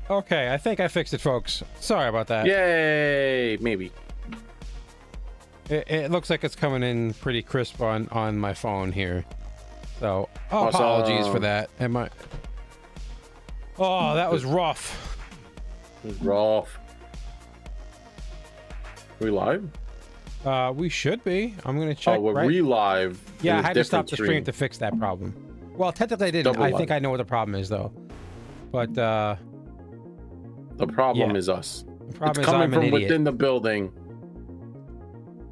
Okay, I think I fixed it, folks. Sorry about that. Yay! Maybe. It looks like it's coming in pretty crisp on my phone here. So, Awesome. apologies for that. Oh, that was rough. It was rough. Are we live? We should be. I'm gonna check. Oh, we're re-live. Yeah, I had to stop the stream to fix that problem. Well, technically I didn't. Double I live. think I know what the problem is, though. But the problem yeah. is us. The problem It's is coming I'm an from idiot. within the building.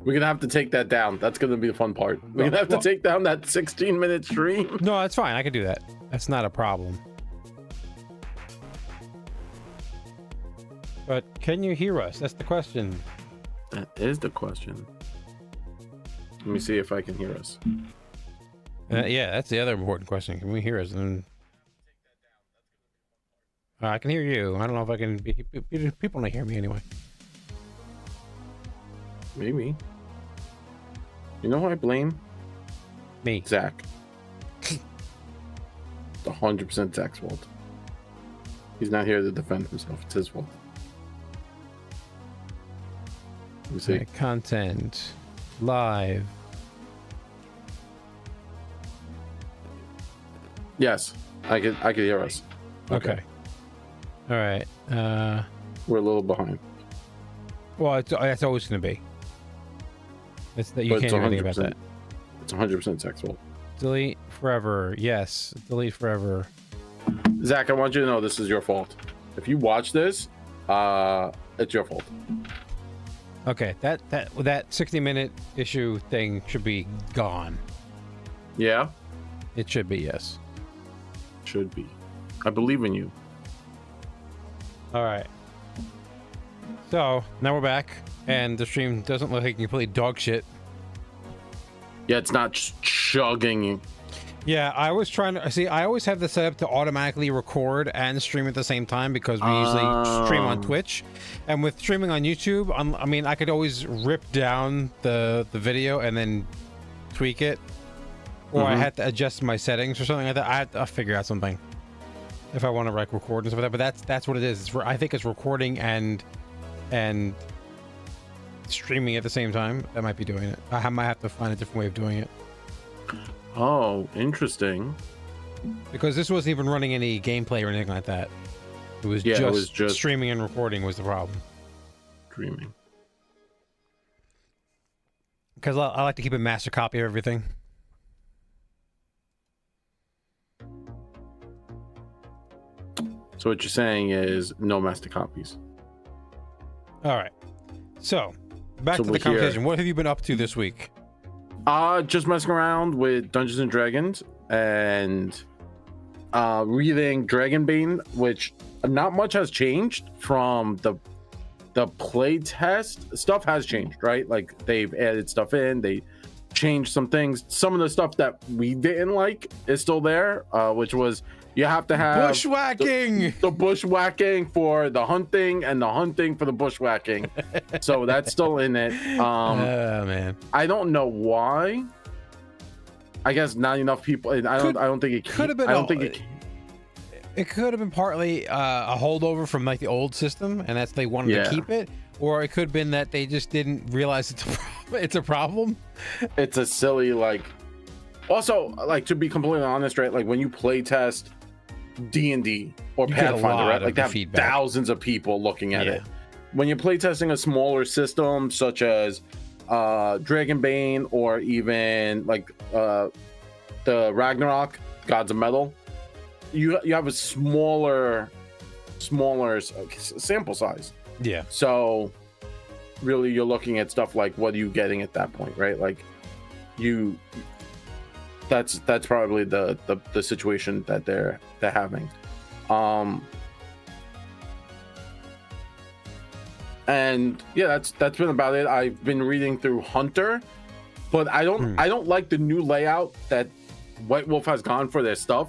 We're gonna have to take that down. That's gonna be the fun part. We're gonna have to take down that 16-minute stream. No, that's fine. I can do that. That's not a problem. But can you hear us? That's the question. That is the question. Let me see if I can hear us. Yeah, that's the other important question. Can we hear us? And I can hear you. I don't know if I can. People don't hear me anyway. Maybe. You know who I blame? Me. Zach. It's 100% Zach's fault. He's not here to defend himself. It's his fault. Let me see. Okay, content. Live. Yes, I could hear us. Okay. All right. We're a little behind. Well, it's always going to be. It's that you But can't it's do anything about that. It's 100% Zach's fault. Delete forever. Yes. Delete forever. Zach, I want you to know this is your fault. If you watch this, it's your fault. Okay. That 60-minute issue thing should be gone. Yeah? It should be, yes. Should be. I believe in you. All right. So now we're back, and the stream doesn't look like complete dog shit. Yeah, it's not chugging. Yeah, I was trying to see. I always have this set up to automatically record and stream at the same time because we usually stream on Twitch, and with streaming on YouTube, I mean, I could always rip down the video and then tweak it, or I had to adjust my settings or something like that. I'll figure out something if I want to like record and stuff like that. But that's what it is. I think it's recording and streaming at the same time. That might be doing it. I might have to find a different way of doing it. Oh, interesting. Because this wasn't even running any gameplay or anything like that. It was, just streaming and recording was the problem. Streaming. Because I like to keep a master copy of everything. So what you're saying is no master copies. All right. So, back to the conversation. What have you been up to this week? Just messing around with Dungeons and Dragons and reading Dragonbane, which not much has changed from the play test. Stuff has changed, right? Like they've added stuff in, they changed some things. Some of the stuff that we didn't like is still there, which was you have to have bushwhacking, the bushwhacking for the hunting and the hunting for the bushwhacking. So that's still in it. Oh man, I don't know why. I guess not enough people. I don't think it could have been. I don't think it. It could have been partly a holdover from like the old system, and that's they wanted to keep it, or it could have been that they just didn't realize it's a problem. It's a silly like. Also, like to be completely honest, right? Like when you play test D&D or Pathfinder, right? Like they have thousands of people looking at it. When you're playtesting a smaller system such as Dragonbane or even like the Ragnarok, Gods of Metal, you have a smaller sample size. Yeah. So really you're looking at stuff like what are you getting at that point, right? Like that's probably the situation that they're having. And yeah, that's been about it. I've been reading through Hunter, but I don't like the new layout that White Wolf has gone for their stuff.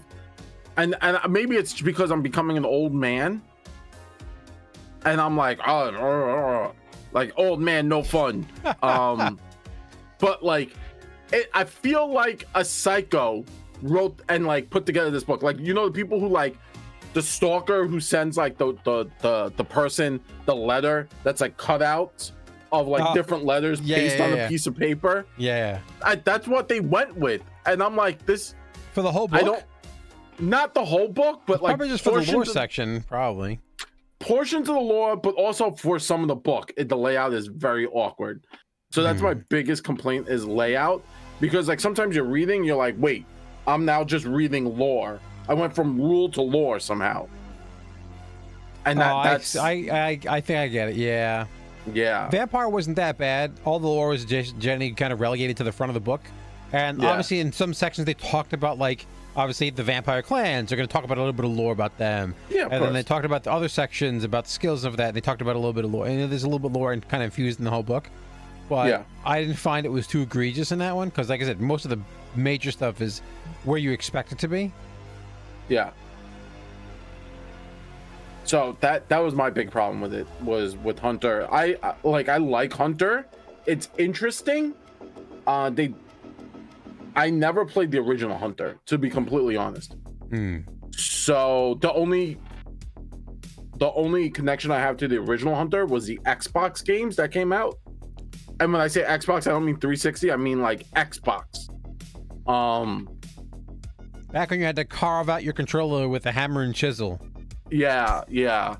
And maybe it's because I'm becoming an old man. And I'm like, like old man, no fun. But like I feel like a psycho wrote and like put together this book. Like, you know, the people who like the stalker who sends like the person the letter that's like cutouts of like different letters based on a piece of paper. Yeah, that's what they went with, and I'm like, this for the whole book. Not the whole book, but like probably just for the lore section, probably portions of the lore, but also for some of the book. The layout is very awkward, so that's my biggest complaint is layout, because like sometimes you're reading, you're like, wait, I'm now just reading lore. I went from rule to lore somehow, and that's I think I get it. Yeah. Vampire wasn't that bad. All the lore was just generally kind of relegated to the front of the book, and obviously in some sections they talked about like obviously the vampire clans. They're going to talk about a little bit of lore about them. Yeah, and then they talked about the other sections about the skills of that. And they talked about a little bit of lore, and there's a little bit of lore and kind of infused in the whole book. But I didn't find it was too egregious in that one because, like I said, most of the major stuff is where you expect it to be. Yeah. So that was my big problem with it, was with Hunter. I like Hunter. It's interesting. I never played the original Hunter, to be completely honest. So the only connection I have to the original Hunter was the Xbox games that came out. And when I say Xbox, I don't mean 360, I mean like Xbox. Back when you had to carve out your controller with a hammer and chisel. Yeah.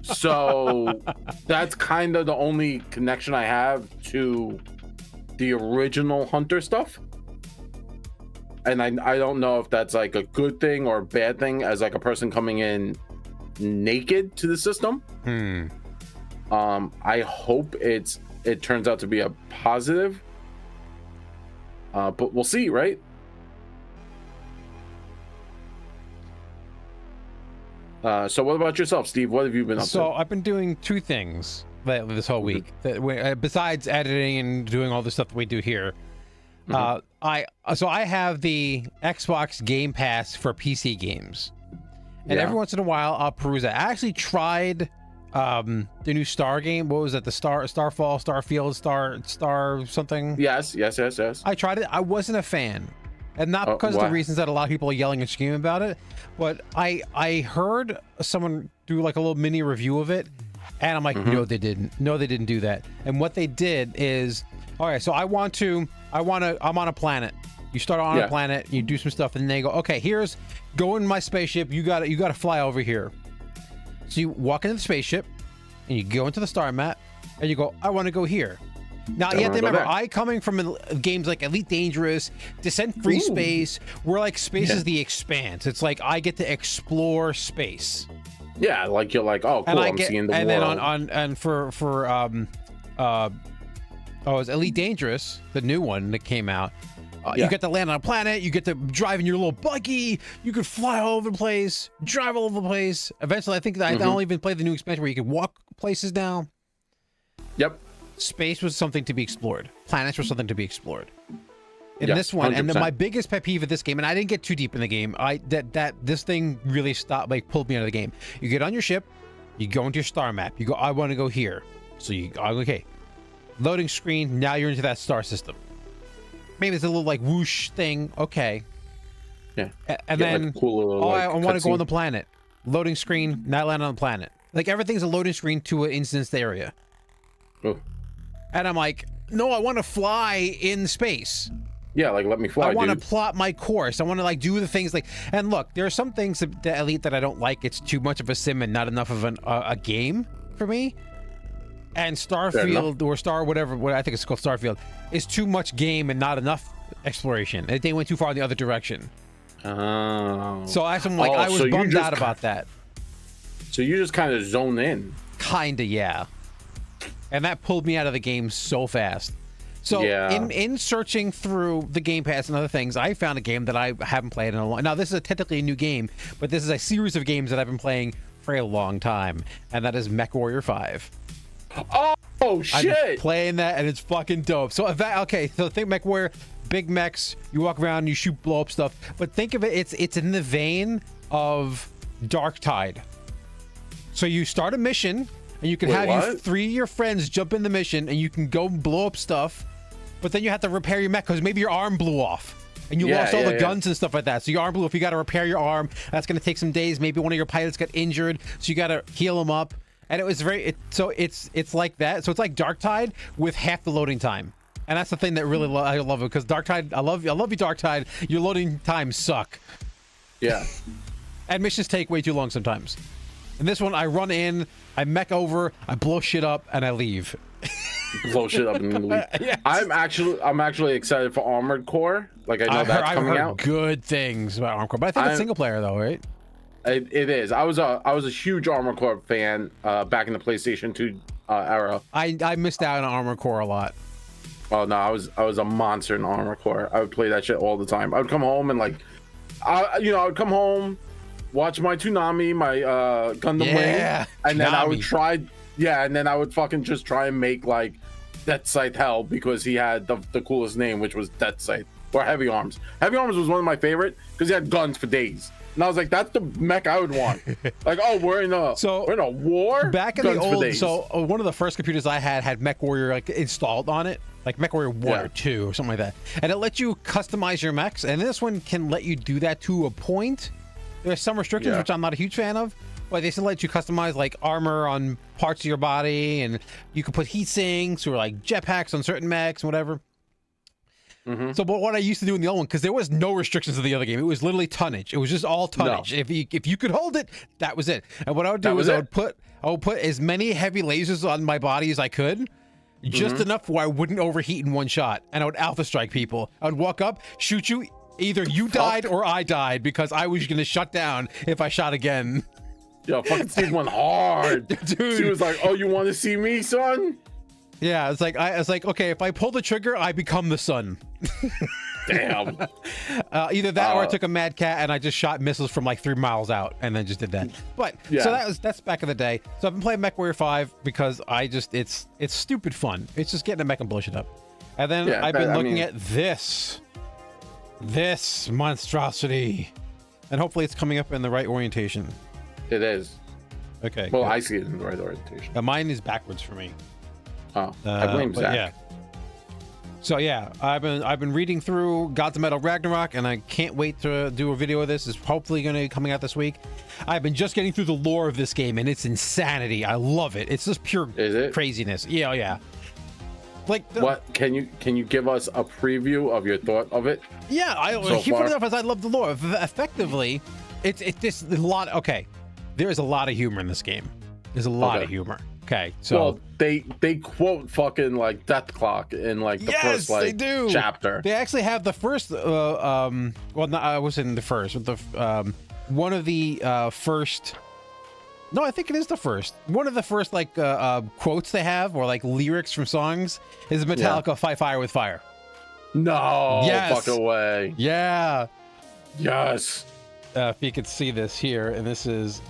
So that's kind of the only connection I have to the original Hunter stuff. And I don't know if that's like a good thing or a bad thing as like a person coming in naked to the system. I hope it turns out to be a positive. But we'll see, right? So what about yourself, Steve? What have you been up to? So I've been doing two things this whole week besides editing and doing all the stuff that we do here. I have the Xbox Game Pass for PC games, and every once in a while I'll peruse it. I actually tried the new Star game. What was it? The Starfall, Starfield, Star something? Yes. I tried it. I wasn't a fan. And not because of the reasons that a lot of people are yelling and screaming about it, but I heard someone do like a little mini review of it, and I'm like, no, they didn't. No, they didn't do that. And what they did is, all right, so I'm on a planet. You start on a planet, you do some stuff, and then they go, okay, go in my spaceship. You got to fly over here. So you walk into the spaceship, and you go into the star map, and you go, I want to go here. Now, you have to remember, I coming from games like Elite Dangerous, Descent Free Space, where like space is the expanse. It's like I get to explore space. Yeah, like you're like, oh, cool, I'm seeing the world. And then for it's Elite Dangerous, the new one that came out. You get to land on a planet. You get to drive in your little buggy. You could fly all over the place, drive all over the place. Eventually, I think that I don't even play the new expansion where you can walk places now. Yep. Space was something to be explored. Planets were something to be explored. In this one, 100%. And then my biggest pet peeve of this game, and I didn't get too deep in the game, this thing really pulled me out of the game. You get on your ship, you go into your star map, you go, I want to go here. So okay. Loading screen, now you're into that star system. Maybe it's a little like whoosh thing, okay. Yeah. And then, like cool little, I want to go on the planet. Loading screen, now land on the planet. Like everything's a loading screen to an instanced area. Oh. And I'm like, no, I want to fly in space. Yeah, like let me fly. I want to plot my course. I want to like do the things like. And look, there are some things that the Elite that I don't like. It's too much of a sim and not enough of a game for me. And Starfield or Star whatever, what I think it's called Starfield, is too much game and not enough exploration. They went too far in the other direction. Oh. So I'm like, I was bummed out about that. So you just kind of zone in. Kinda, yeah. And that pulled me out of the game so fast. So in searching through the Game Pass and other things, I found a game that I haven't played in a long. Now this is technically a new game, but this is a series of games that I've been playing for a long time, and that is MechWarrior 5. Oh shit! I've been playing that, and it's fucking dope. So so think MechWarrior, big mechs. You walk around, you shoot blow up stuff. But think of it, it's in the vein of Dark Tide. So you start a mission. And you can have 3 of your friends jump in the mission, and you can go blow up stuff, but then you have to repair your mech because maybe your arm blew off. and you lost all the guns and stuff like that. So your arm blew. If you got to repair your arm, that's going to take some days. Maybe one of your pilots got injured, so you got to heal him up. And it was it's like that. So it's like Darktide with half the loading time. And that's the thing that really I love it, because Darktide, I love you, Darktide. Your loading times suck. Yeah. And missions take way too long sometimes. And this one, I run in, I mech over, I blow shit up, and I leave. Blow shit up and leave. Yes. I'm actually excited for Armored Core. Like, I know that's coming out. Good things about Armored Core, but I think it's single player though, right? It is. I was a huge Armored Core fan back in the PlayStation 2 era. I missed out on Armored Core a lot. Oh no, I was a monster in Armored Core. I would play that shit all the time. I would come home and like, I would come home, watch my Toonami, my Gundam Wing, and then I would try, and then I would fucking just try and make like Death Scythe hell, because he had the coolest name, which was Death Scythe, or Heavy Arms. Heavy Arms was one of my favorite because he had guns for days. And I was like, that's the mech I would want. Like, oh, we're in a war. Back in the old, so one of the first computers I had Mech Warrior like installed on it, like Mech Warrior 1 or 2 or something like that, and it lets you customize your mechs. And this one can let you do that to a point. There's some restrictions which I'm not a huge fan of, but they still let you customize like armor on parts of your body, and you can put heat sinks or like jetpacks on certain mechs and whatever. So, but what I used to do in the old one, because there was no restrictions in the other game, it was literally tonnage. It was just all tonnage. No. If you could hold it, that was it. And what I would do is I would put as many heavy lasers on my body as I could, just enough where I wouldn't overheat in one shot, and I would alpha strike people. I would walk up, shoot you. Either you died or I died, because I was gonna shut down if I shot again. Yo, fucking Steve went hard, dude. She was like, "Oh, you want to see me, son?" Yeah, it's like I was like, okay, if I pull the trigger, I become the sun. Damn. Either that or I took a Mad Cat and I just shot missiles from like 3 miles out and then just did that. But so that's back in the day. So I've been playing Mech Warrior 5 because it's stupid fun. It's just getting a mech and blow shit up. And then I've been looking at this monstrosity, and hopefully it's coming up in the right orientation. It is. Okay. Well, good. I see it in the right orientation. Mine is backwards for me. Oh, I blame Zach. Yeah. So yeah, I've been reading through Gods of Metal Ragnarok, and I can't wait to do a video of this. It's hopefully going to be coming out this week. I've been just getting through the lore of this game, and it's insanity. I love it. It's just pure craziness. Yeah. Like what? Can you give us a preview of your thought of it? Yeah, keep it up as I love the lore. Effectively, it's just a lot. Okay, there is a lot of humor in this game. There's a lot of humor. Okay, so they quote fucking like Death Clock in like the first like chapter. They actually have the first well, no, I wasn't the first, but the one of the first. No, I think it is the first. One of the first like quotes they have, or like lyrics from songs, is Metallica "Fight Fire with Fire." No, fuck away. Yeah. Yes. If you could see this here, and this is.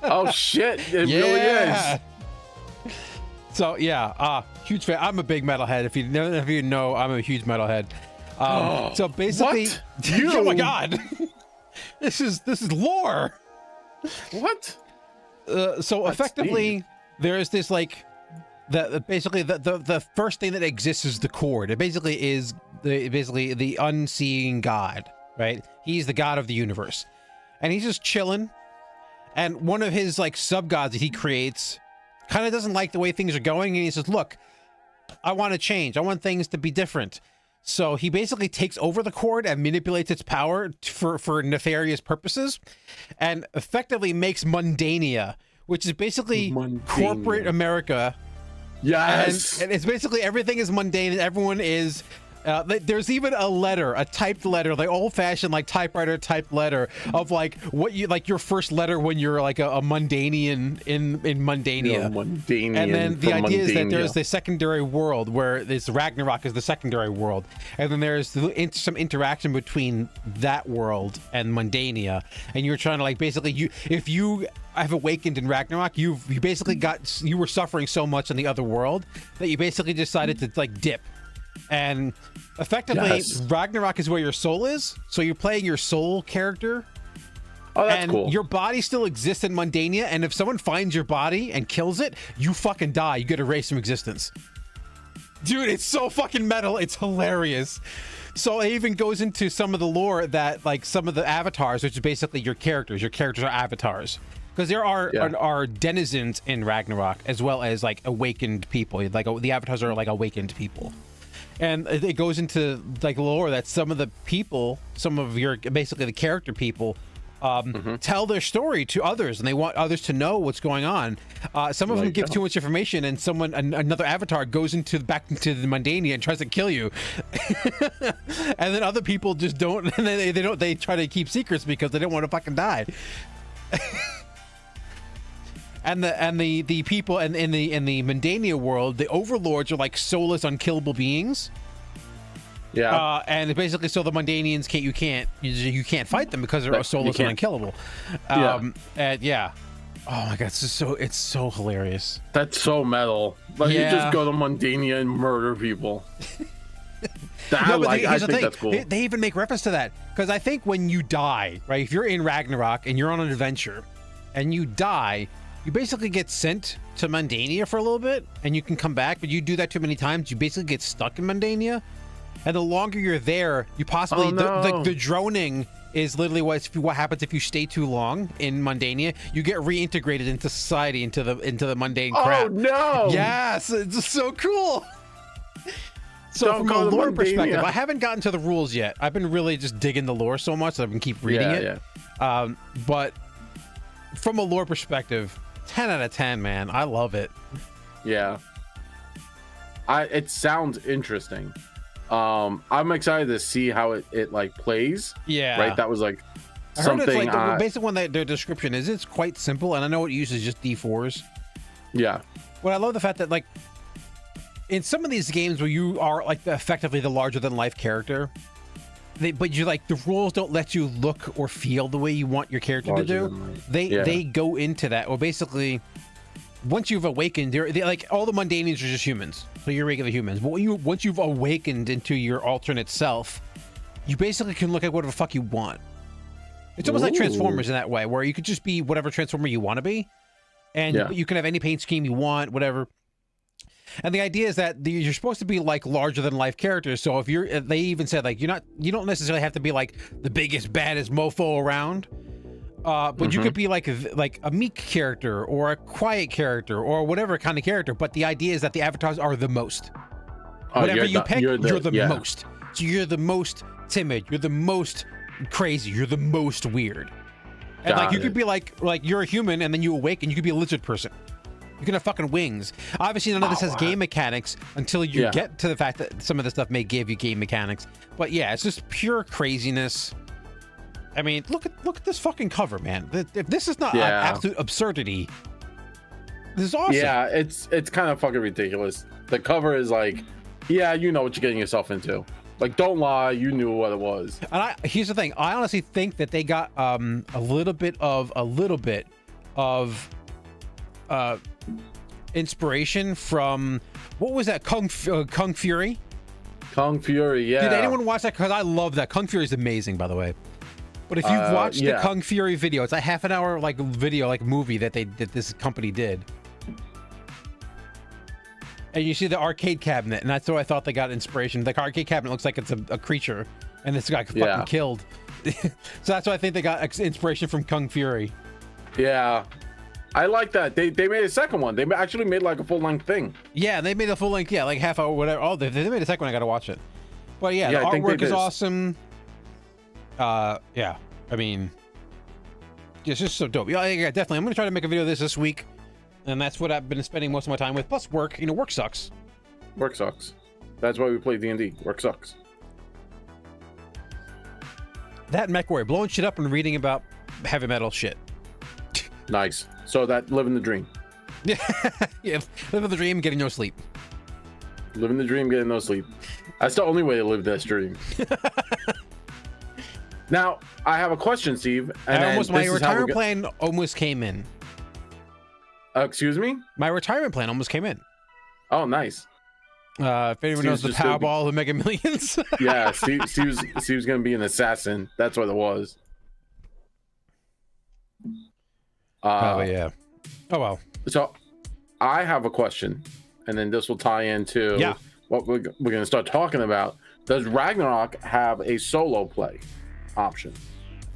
Oh shit! It really is. So yeah, huge fan. I'm a big metalhead. If you know, I'm a huge metalhead. So basically, oh my god, this is lore. What? So effectively, there's this like basically the first thing that exists is the Cord. It basically is the unseen God, right? He's the god of the universe, and he's just chilling. And one of his like sub-gods that he creates kind of doesn't like the way things are going, and he says, look, I want to change. I want things to be different. So he basically takes over the Cord and manipulates its power for nefarious purposes, and effectively makes Mundania, which is basically corporate America. Yes. And it's basically everything is mundane, and everyone is... there's even a letter, a typed letter, like old-fashioned like typewriter typed letter of like what you like your first letter when you're like a Mundanian in Mundania. Mundanian. And then the idea is that there's the secondary world where this Ragnarok is the secondary world, and then there's some interaction between that world and Mundania, and you're trying to like basically if you have awakened in Ragnarok, you basically you were suffering so much in the other world that you basically decided to like dip. And effectively, Ragnarok is where your soul is, so you're playing your soul character. Oh, that's cool. Your body still exists in Mundania, and if someone finds your body and kills it, you fucking die. You get erased from existence. Dude, it's so fucking metal. It's hilarious. So it even goes into some of the lore that, like, some of the avatars, which is basically your characters. Your characters are avatars. Because there are denizens in Ragnarok, as well as, like, awakened people. Like, the avatars are, like, awakened people. And it goes into, like, lore that some of the people, some of your, basically the character people, tell their story to others, and they want others to know what's going on. Some of them give too much information, and another avatar goes back into the Mundania and tries to kill you. And then other people just don't, and they try to keep secrets because they don't want to fucking die. And the people in the Mundania world, the overlords are like soulless, unkillable beings. Yeah. And basically, so the Mundanians you can't fight them because they're soulless and unkillable. And yeah. Oh my god, it's so hilarious. That's so metal. Like, you just go to Mundania and murder people. I think that's cool. They even make reference to that, because I think when you die, right? If you're in Ragnarok and you're on an adventure, and you die, you basically get sent to Mundania for a little bit, and you can come back. But you do that too many times, you basically get stuck in Mundania. And the longer you're there, you possibly the droning is literally what happens if you stay too long in Mundania. You get reintegrated into society, into the mundane crap. Oh no! Yes, it's so cool. So from a lore perspective, I haven't gotten to the rules yet. I've been really just digging the lore so much that I've been keep reading it. Yeah. But from a lore perspective, 10 out of 10, man. I love it. Yeah. It sounds interesting. I'm excited to see how it like plays. Yeah. Right. That was like something. I heard it's like the basic one that their description is. It's quite simple, and I know it uses just D4s. Yeah. But I love the fact that, like, in some of these games where you are like effectively the larger than life character, but you like the rules don't let you look or feel the way you want your character to do. They go into that. Well, basically, once you've awakened, they're like all the Mundanians are just humans, so you're regular humans. But once you've awakened into your alternate self, you basically can look at whatever the fuck you want. It's almost like Transformers in that way, where you could just be whatever Transformer you want to be, and you can have any paint scheme you want, whatever. And the idea is that you're supposed to be like larger than life characters. So if they even said like you don't necessarily have to be like the biggest, baddest mofo around. But you could be like a meek character or a quiet character or whatever kind of character. But the idea is that the avatars are the most. Whatever you pick, you're the most. So you're the most timid. You're the most crazy. You're the most weird. And like you could be like you're a human and then you awaken. You could be a lizard person. You can have fucking wings. Obviously, none of this has game mechanics until you get to the fact that some of this stuff may give you game mechanics. But yeah, it's just pure craziness. I mean, look at this fucking cover, man. If this is not absolute absurdity, this is awesome. Yeah, it's kind of fucking ridiculous. The cover is like, yeah, you know what you're getting yourself into. Like, don't lie, you knew what it was. And here's the thing. I honestly think that they got a little bit of inspiration from, what was that, Kung Fury? Kung Fury, yeah. Did anyone watch that? Because I love that. Kung Fury is amazing, by the way. But if you've watched the Kung Fury video, it's a half an hour like video, like movie that this company did. And you see the arcade cabinet, and that's where I thought they got inspiration. The arcade cabinet looks like it's a creature, and this guy fucking killed. So that's why I think they got inspiration from Kung Fury. Yeah. I like that. They made a second one. They actually made like a full-length thing. Yeah, they made a full-length, like half hour, whatever. Oh, they made a second one. I gotta watch it. But yeah, the artwork is awesome. Yeah, I mean, it's just so dope. Yeah, definitely. I'm gonna try to make a video of this week, and that's what I've been spending most of my time with. Plus work. You know, work sucks. Work sucks. That's why we play D&D. Work sucks. That and MechWarrior, blowing shit up and reading about heavy metal shit. Nice. So that living the dream. Yeah, living the dream, getting no sleep. Living the dream, getting no sleep. That's the only way to live this dream. Now, I have a question, Steve. And my retirement plan almost came in. Excuse me? My retirement plan almost came in. Oh, nice. If anyone knows the Powerball, the Mega Millions. Yeah, Steve's going to be an assassin. That's what it was. Yeah. Oh, well. So, I have a question, and then this will tie into what we're going to start talking about. Does Ragnarok have a solo play option?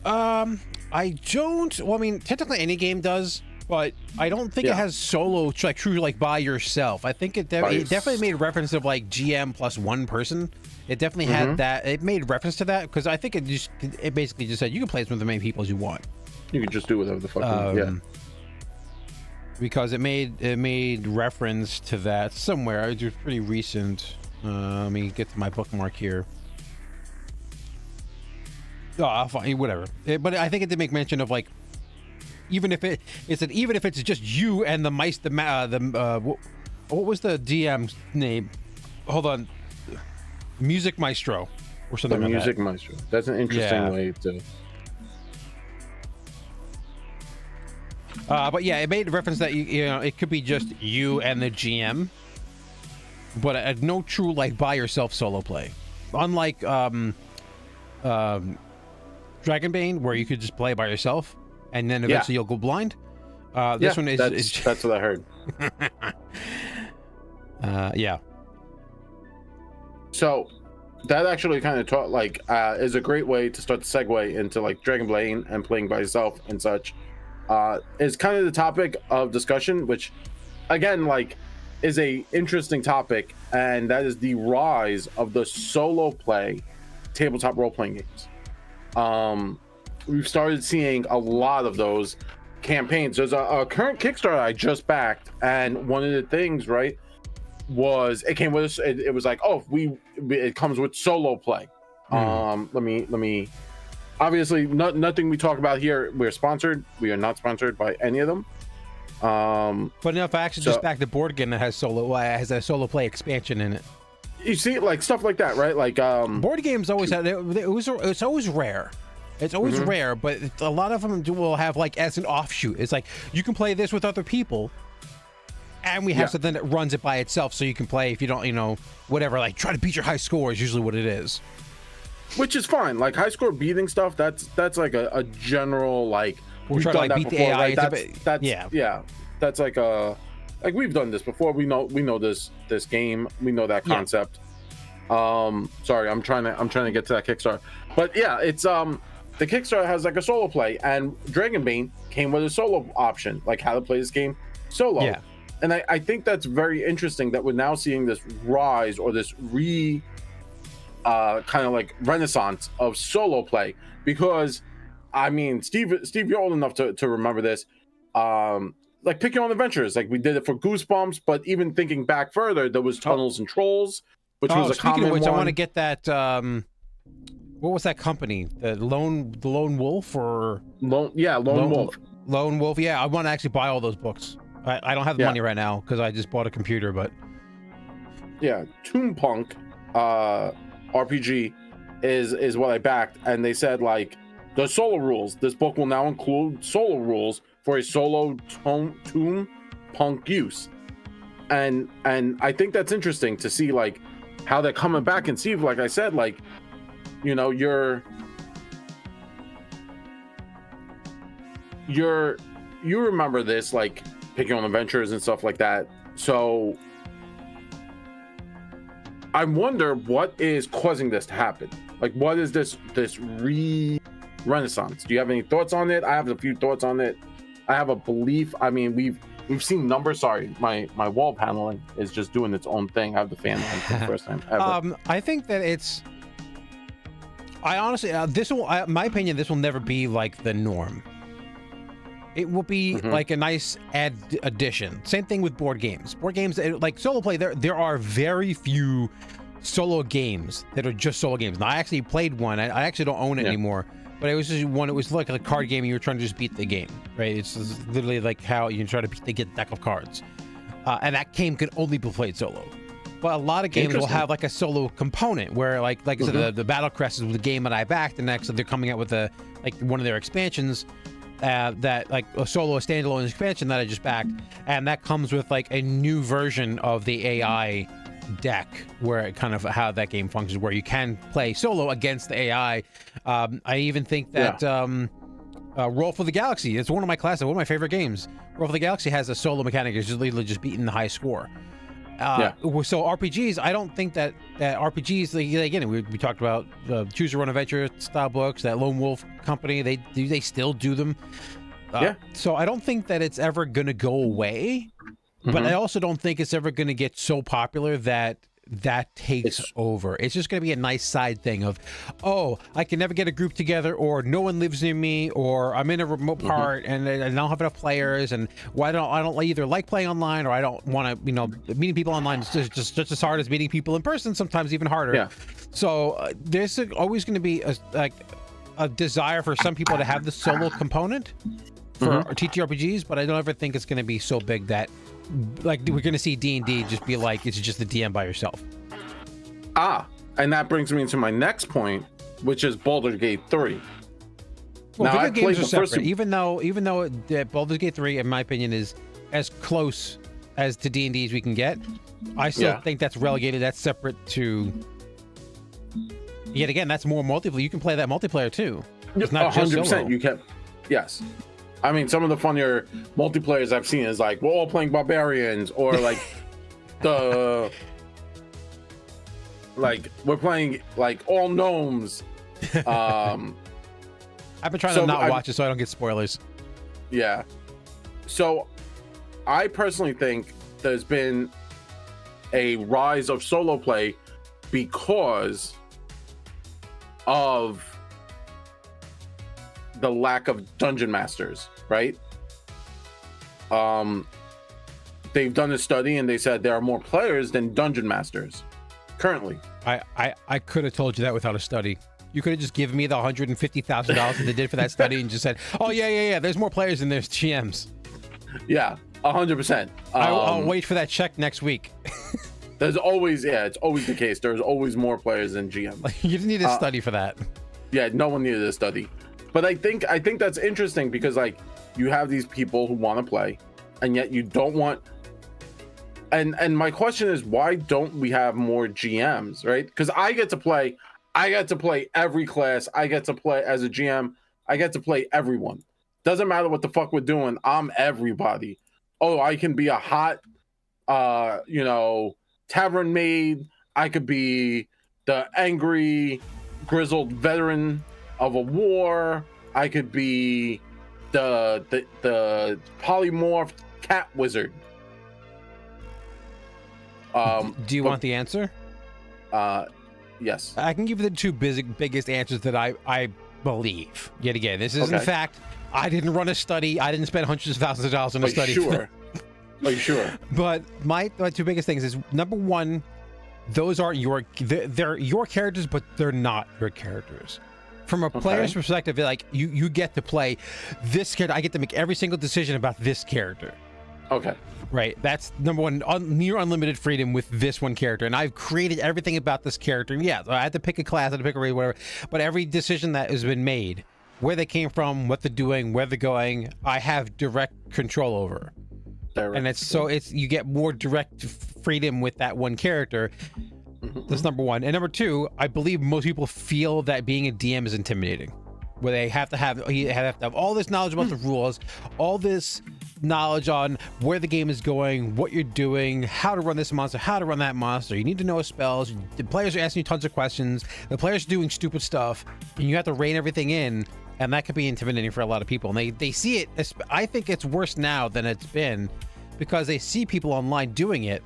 I don't. Well, I mean, technically any game does, but I don't think it has solo, like true, like by yourself. I think it definitely made reference of like GM plus one person. It definitely had that. It made reference to that because I think it basically just said you can play as many people as you want. You can just do whatever the fuck. Because it made reference to that somewhere. It was pretty recent. Let me get to my bookmark here. Oh, I'll find whatever. But I think it did make mention of like, even if even if it's just you and the mice, what was the DM's name? Hold on, Music Maestro or something. The like Music that. Maestro. That's an interesting way to. But yeah, it made reference that you know it could be just you and the GM, but no true like by yourself solo play. Unlike Dragonbane, where you could just play by yourself and then eventually you'll go blind. This one is that's what I heard. Yeah. So that actually kind of is a great way to start the segue into like Dragonbane and playing by yourself and such. Is kind of the topic of discussion, which again like is a interesting topic, and that is the rise of the solo play tabletop role-playing games. We've started seeing a lot of those campaigns. There's a current Kickstarter I just backed, and one of the things was it came with us. It was like, it comes with solo play. Let me obviously nothing we talk about here we're sponsored. We are not sponsored by any of them. But no, if I actually just back the board game that has a solo play expansion in it. You see, like stuff like that, right? Like board games always had it's always rare. It's always rare, but a lot of them will have like as an offshoot. It's like you can play this with other people, and we have something that runs it by itself, so you can play if you don't, whatever. Like try to beat your high score is usually what it is. Which is fine. Like high score beating stuff. That's like a general like we're trying to like beat the AI. Right? That's like a. Like we've done this before. We know this game. We know that concept. Sorry, I'm trying to get to that Kickstarter. But yeah, it's the Kickstarter has like a solo play, and Dragonbane came with a solo option, like how to play this game solo. Yeah. And I think that's very interesting that we're now seeing this rise or this kind of like renaissance of solo play, because I mean, Steve, you're old enough to remember this. Like Pick Your Own Adventures, like we did it for Goosebumps, but even thinking back further, there was Tunnels and Trolls, which was a common one. I want to get that. What was that company? The Lone Wolf or Lone Wolf. Lone Wolf. Yeah, I want to actually buy all those books. I don't have the money right now because I just bought a computer, but yeah, Toonpunk RPG is what I backed, and they said like the solo rules. This book will now include solo rules for a solo Toonpunk use, and I think that's interesting to see like how they're coming back. And Steve, like I said, like you remember this, like Pick Your Own Adventures and stuff like that. So I wonder what is causing this to happen. Like, what is this renaissance? Do you have any thoughts on it? I have a few thoughts on it. I have a belief. I mean, we've seen numbers. Sorry, my wall paneling is just doing its own thing. I have the fan on for the first time ever. I think that it's. I honestly, my opinion, this will never be like the norm. It will be like a nice addition. Same thing with board games. Board games, like solo play, there are very few solo games that are just solo games. Now, I actually played one. I actually don't own it anymore. But it was just one. It was like a card game. You were trying to just beat the game, right? It's literally like how you try to beat the deck of cards, and that game can only be played solo. But a lot of games will have like a solo component where, like I said, the Battle Crest is the game that I backed, and next they're coming out with one of their expansions that like a standalone expansion that I just backed, and that comes with like a new version of the AI deck where it kind of how that game functions, where you can play solo against the AI. I even think that Roll for the Galaxy, it's one of my favorite games. Roll for the Galaxy has a solo mechanic. It's just literally just beating the high score. So RPGs, I don't think that RPGs, again, we talked about Choose Your Own Adventure style books, that Lone Wolf Company, they still do them. So I don't think that it's ever going to go away, but I also don't think it's ever going to get so popular that takes over. It's just going to be a nice side thing of, oh, I can never get a group together, or no one lives near me, or I'm in a remote part and I don't have enough players, and I don't either like playing online, or I don't want to, meeting people online is just as hard as meeting people in person, sometimes even harder. Yeah. So there's always going to be a desire for some people to have the solo component for TTRPGs, but I don't ever think it's going to be so big that we're going to see D&D just be like, it's just the DM by yourself. And that brings me into my next point, which is Baldur's Gate 3. Well, video games are separate. Even though Baldur's Gate 3, in my opinion, is as close as to D&D as we can get, I still think that's relegated. That's separate to. Yet again, that's more multiplayer. You can play that multiplayer too. It's not 100%. Just solo. You can. Yes. I mean, some of the funnier multiplayers I've seen is like, we're all playing barbarians, or like we're playing like all gnomes. I've been trying to not watch it so I don't get spoilers. Yeah. So I personally think there's been a rise of solo play because of the lack of dungeon masters, right? They've done a study and they said there are more players than dungeon masters currently. I could have told you that without a study. You could have just given me the $150,000 that they did for that study and just said, oh yeah, there's more players than there's GMs. Yeah, 100%. I'll wait for that check next week. There's always, it's always the case. There's always more players than GMs. You didn't need a study for that. Yeah, no one needed a study. But I think that's interesting because like you have these people who want to play, and yet you don't want. And my question is, why don't we have more GMs, right? Because I get to play every class. I get to play as a GM. I get to play everyone. Doesn't matter what the fuck we're doing. I'm everybody. Oh, I can be a hot, tavern maid. I could be the angry, grizzled veteran of a war. I could be the polymorphed cat wizard. Do you want the answer? Yes. I can give you the two biggest answers that I believe. Yet again, this is in fact, I didn't run a study. I didn't spend hundreds of thousands of dollars on a study. Sure. Are you sure? But my two biggest things is, number one, those aren't they're your characters, but they're not your characters. From a player's perspective, like you get to play this character. I get to make every single decision about this character. Okay. Right. That's number one, near unlimited freedom with this one character. And I've created everything about this character. Yeah, I had to pick a class, I had to pick a race, whatever. But every decision that has been made, where they came from, what they're doing, where they're going, I have direct control over. And you get more direct freedom with that one character. That's number one. And number two, I believe most people feel that being a DM is intimidating, where they have to have all this knowledge about the rules, all this knowledge on where the game is going, what you're doing, how to run this monster, how to run that monster. You need to know spells. The players are asking you tons of questions. The players are doing stupid stuff, and you have to rein everything in, and that could be intimidating for a lot of people. And they see it. I think it's worse now than it's been because they see people online doing it.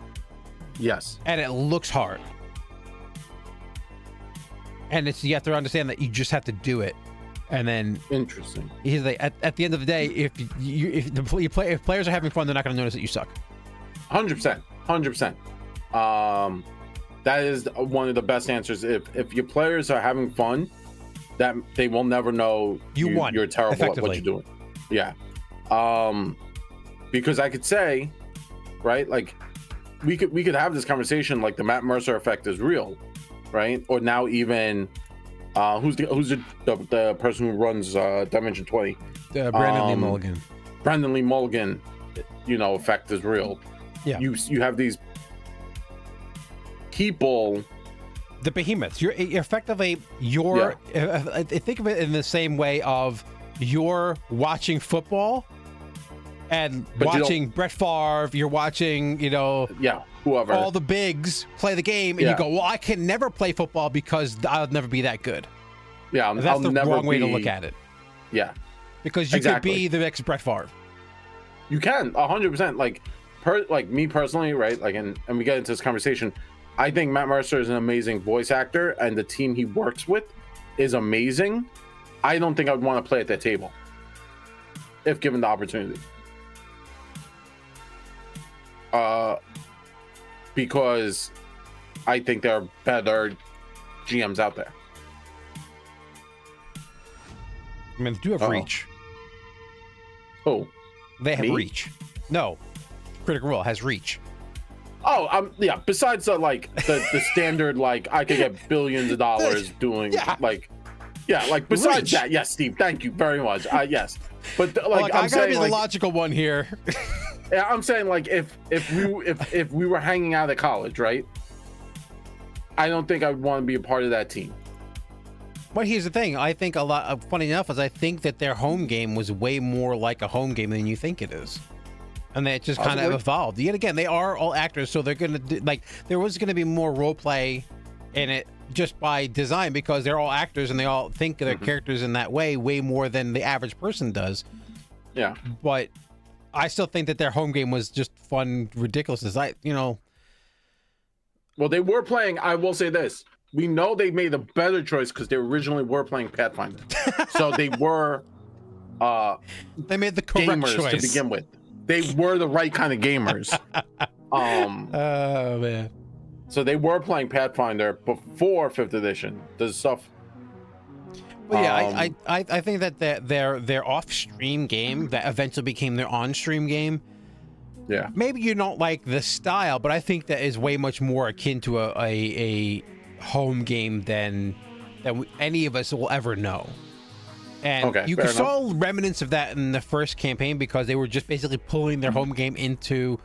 Yes. And it looks hard. And you have to understand that you just have to do it. And then interesting. He's like, at the end of the day, if players are having fun, they're not going to notice that you suck. 100%. That is one of the best answers. If your players are having fun, that they will never know you're terrible at what you're doing. Yeah. Because I could say, right, like we could have this conversation like the Matt Mercer effect is real, right? Or now even. Who's the person who runs Dimension 20? Brandon Lee Mulligan. Brandon Lee Mulligan, effect is real. Yeah. You have these people. The behemoths. You're effectively think of it in the same way of you're watching football, And watching Brett Favre, you're watching, whoever, all the bigs play the game, and you go, well, I can never play football because I'll never be that good. Yeah, that's the wrong way to look at it. Yeah, because you could be the next Brett Favre. You can 100%. Like me personally, right? Like, and we get into this conversation. I think Matt Mercer is an amazing voice actor, and the team he works with is amazing. I don't think I would want to play at that table if given the opportunity. Because I think there are better GMs out there. I mean, they do have reach. Oh, they have reach. No, Critical Role has reach. Oh, yeah. Besides the standard, like I could get billions of dollars doing besides reach. That, yes, Steve. Thank you very much. Yes, but I gotta be the logical one here. Yeah, I'm saying like if we were hanging out at college, right? I don't think I would want to be a part of that team. But here's the thing. I think funny enough, is I think that their home game was way more like a home game than you think it is. And they just kind of evolved. Yet again, they are all actors, so they're gonna there was gonna be more role play in it just by design because they're all actors and they all think of their characters in that way more than the average person does. Yeah. But I still think that their home game was just fun ridiculousness. Well, they were playing. I will say this: we know they made a better choice because they originally were playing Pathfinder, so they were. They made the correct gamers choice to begin with. They were the right kind of gamers. Oh man! So they were playing Pathfinder before 5th edition. The stuff. Well, yeah, I think that their off-stream game that eventually became their on-stream game. Yeah. Maybe you don't like the style, but I think that is way much more akin to a home game than any of us will ever know. And you saw remnants of that in the first campaign because they were just basically pulling their home game into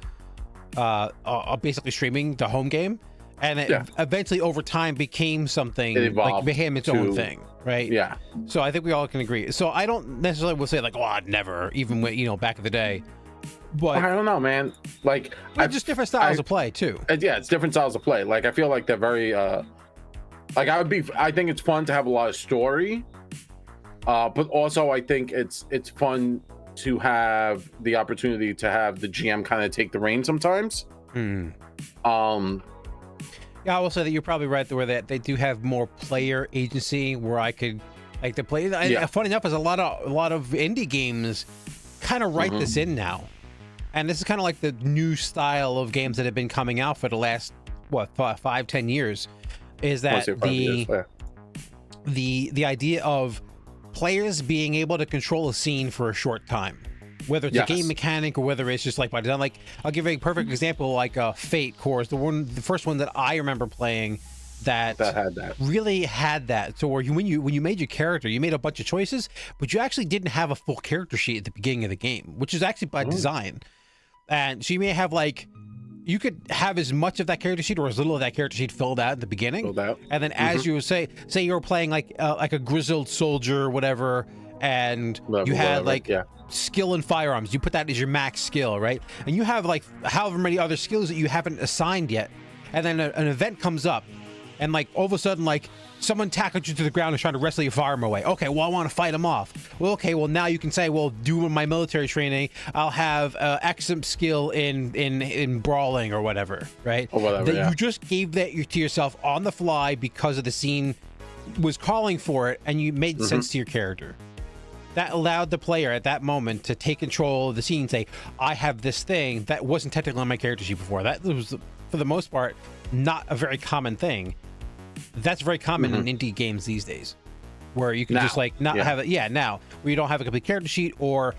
basically streaming the home game. And it eventually over time became something like became its own thing, right? Yeah. So I think we all can agree. So I don't necessarily will say like, oh, I'd never, even with, back in the day. But I don't know, man. Like, just different styles of play too. Yeah, it's different styles of play. Like, I feel like they're very, I think it's fun to have a lot of story. But also I think it's fun to have the opportunity to have the GM kind of take the reins sometimes. Yeah, I will say that you're probably right where that they do have more player agency where I could like to play. Funny enough, is a lot of indie games kind of write this in now, and this is kind of like the new style of games that have been coming out for the last 5-10 years. Is that the idea of players being able to control a scene for a short time, whether it's a game mechanic or whether it's just like by design. Like I'll give a perfect example, like Fate Core, the first one that I remember playing that really had that. So where when you made your character, you made a bunch of choices, but you actually didn't have a full character sheet at the beginning of the game, which is actually by design. And so you may have you could have as much of that character sheet or as little of that character sheet filled out at the beginning, and then as you say you were playing like a grizzled soldier or whatever, and you had skill in firearms, you put that as your max skill, right? And you have like however many other skills that you haven't assigned yet, and then an event comes up, and like all of a sudden like someone tackled you to the ground and trying to wrestle your firearm away. Okay, well I want to fight him off. Well, okay, well now you can say, well, due to my military training, I'll have excellent skill in brawling or whatever, right? Or whatever. You just gave that to yourself on the fly because of the scene was calling for it, and you made sense to your character. That allowed the player at that moment to take control of the scene and say, I have this thing that wasn't technically on my character sheet before. That was, for the most part, not a very common thing. That's very common in indie games these days, where you can just like not have it. Yeah, now where you don't have a complete character sheet, or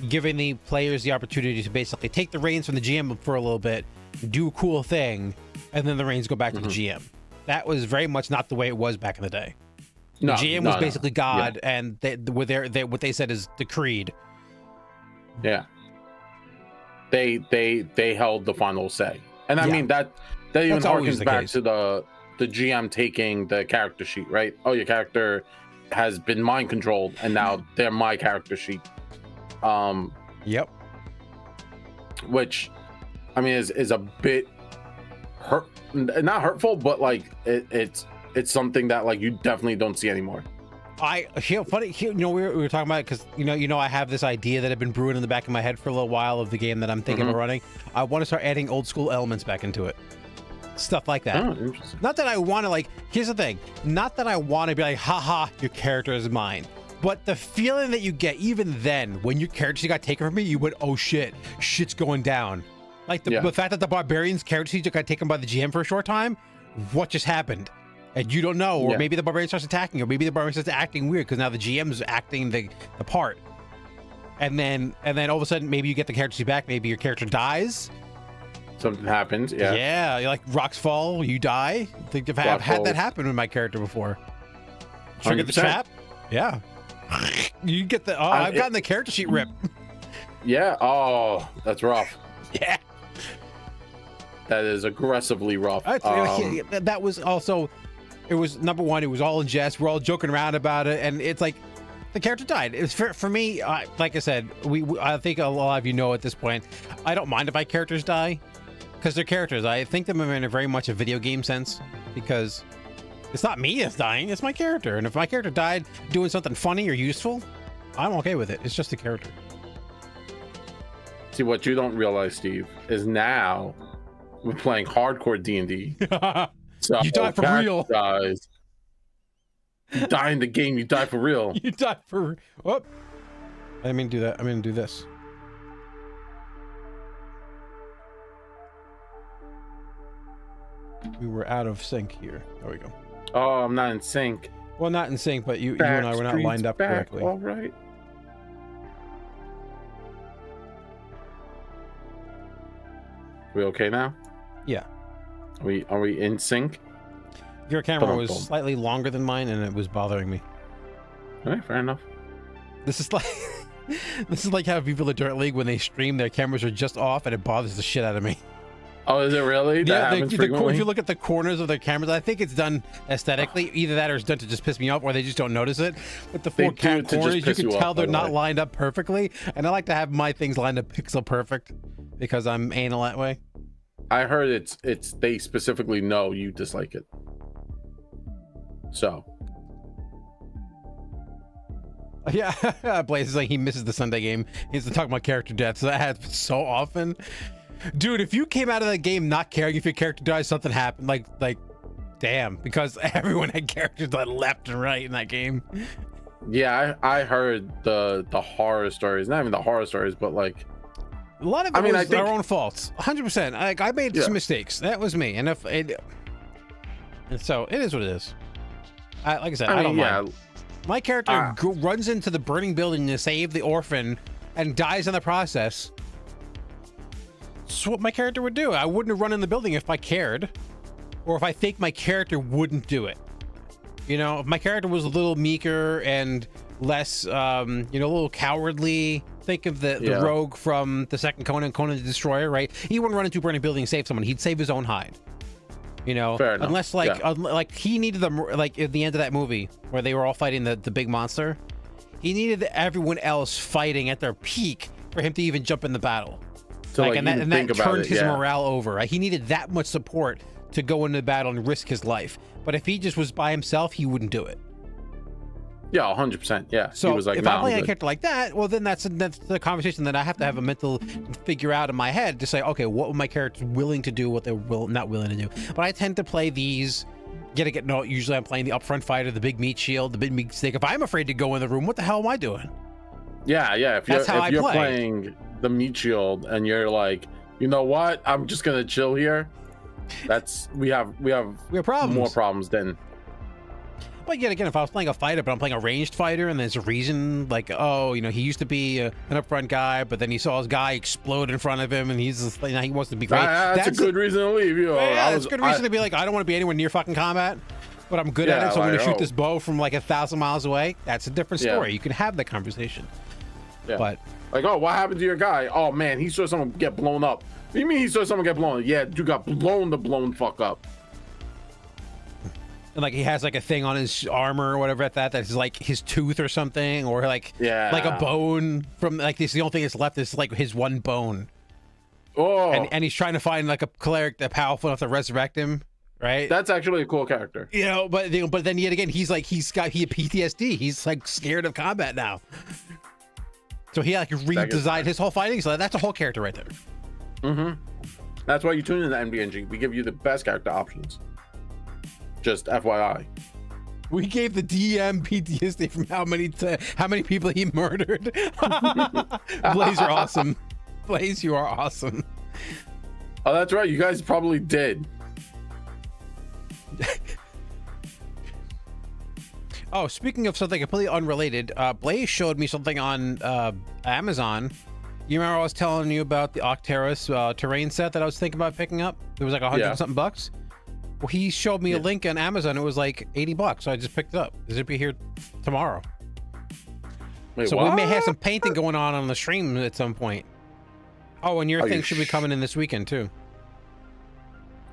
giving the players the opportunity to basically take the reins from the GM for a little bit, do a cool thing, and then the reins go back to the GM. That was very much not the way it was back in the day. The GM was basically God, and what they said is the creed. Yeah, they held the final say, and I mean that even harkens back to the GM taking the character sheet, right? Oh, your character has been mind controlled, and now they're my character sheet. Yep. which I mean is a bit not hurtful, but like it's something that like you definitely don't see anymore. Funny, we were talking about it because I have this idea that had been brewing in the back of my head for a little while of the game that I'm thinking of running. I want to start adding old school elements back into it, stuff like that. Oh, interesting. Not that I want to like. Here's the thing. Not that I want to be like, haha, your character is mine. But the feeling that you get even then when your character got taken from me, you went, oh shit, shit's going down. Like the fact that the barbarian's character sheet got taken by the GM for a short time, what just happened? And you don't know, or maybe the barbarian starts attacking, or maybe the barbarian starts acting weird because now the GM's acting the part. And then all of a sudden, maybe you get the character sheet back, maybe your character dies. Something happens, yeah. Yeah, like rocks fall, you die. I think I've had that happen with my character before. Trigger the trap? Yeah. You get the I've gotten the character sheet ripped. Yeah. Oh, that's rough. Yeah. That is aggressively rough. That was also, it was number one, it was all in jest. We're all joking around about it, and it's like the character died. It's for me, like I said, I think a lot of you know at this point, I don't mind if my characters die because they're characters. I think them in a very much a video game sense because it's not me that's dying, it's my character. And if my character died doing something funny or useful, I'm okay with it. It's just a character. See, what you don't realize, Steve, is now we're playing hardcore D&D. So you die for real. Dies. You die in the game, you die for real. You die for... Oh, I didn't mean to do that. I'm going to do this. We were out of sync here. There we go. Oh, I'm not in sync. Well, not in sync, but you and I were not lined up correctly. All right. We okay now? Yeah. Are we in sync? Your camera was slightly longer than mine, and it was bothering me. All right, fair enough. This is like how people at Dirt League when they stream, their cameras are just off, and it bothers the shit out of me. Oh, is it really? That happens frequently? If you look at the corners of their cameras, I think it's done aesthetically. Either that or it's done to just piss me off, or they just don't notice it. But the four corners, you can tell they're not lined up perfectly. And I like to have my things lined up pixel perfect because I'm anal that way. I heard it's they specifically know you dislike it. So. Yeah, Blaze is like he misses the Sunday game. He has to talk about character deaths. That happens so often. Dude, if you came out of the game not caring if your character dies, something happened. Like, damn, because everyone had characters that left and right in that game. Yeah, I heard the horror stories. Not even the horror stories, but like a lot of it was our own faults. 100%. I made some mistakes. That was me. And so it is what it is. Like I said, I don't mind. My character runs into the burning building to save the orphan and dies in the process. That's what my character would do. I wouldn't have run in the building if I cared, or if I think my character wouldn't do it. You know, if my character was a little meeker and less, a little cowardly. Think of the rogue from the second Conan the Destroyer, right? He wouldn't run into a burning building and save someone. He'd save his own hide. You know, unless like he needed them, like at the end of that movie where they were all fighting the big monster. He needed everyone else fighting at their peak for him to even jump in the battle. So and that turned his morale over. He needed that much support to go into battle and risk his life. But if he just was by himself, he wouldn't do it. Yeah, 100%. Yeah. So he was like, if I'm playing a character like that, well, then that's the conversation that I have to have a mental figure out in my head to say, okay, what were my characters willing to do, what they're not willing to do. But I tend to play these. Usually I'm playing the upfront fighter, the big meat shield, the big meat stick. If I'm afraid to go in the room, what the hell am I doing? Yeah. If you're playing the meat shield and you're like, you know what, I'm just gonna chill here. We have problems. More problems than. But yet again, if I was playing a fighter, but I'm playing a ranged fighter, and there's a reason, like, he used to be an upfront guy, but then he saw his guy explode in front of him, and he wants to be great. That's a good reason to leave. That's a good reason to be like, I don't want to be anywhere near fucking combat, but I'm good at it, so I'm going to shoot this bow from like 1,000 miles away. That's a different story. You can have that conversation. Yeah. But like, oh, what happened to your guy? Oh man, he saw someone get blown up. What do you mean he saw someone get blown up? Yeah, dude got blown fuck up. And like he has like a thing on his armor or whatever that's like his tooth or something, or like a bone from like this. The only thing that's left is like his one bone. Oh, and he's trying to find like a cleric that powerful enough to resurrect him, right? That's actually a cool character. You know, but then yet again, he had PTSD. He's like scared of combat now. So he like redesigned his whole fighting. So that's a whole character right there. That's why you tune in to NVNG. We give you the best character options. Just FYI. We gave the DM PTSD from how many people he murdered. Blaze, you're awesome. Blaze, you are awesome. Oh, that's right. You guys probably did. Oh, speaking of something completely unrelated, Blaze showed me something on Amazon. You remember I was telling you about the Octeris terrain set that I was thinking about picking up? It was like 100 something bucks. Well, he showed me a link on Amazon. It was like 80 bucks. So I just picked it up. It should be here tomorrow. Wait, so what? we may have some painting going on the stream at some point. Oh, and your thing should be coming in this weekend too.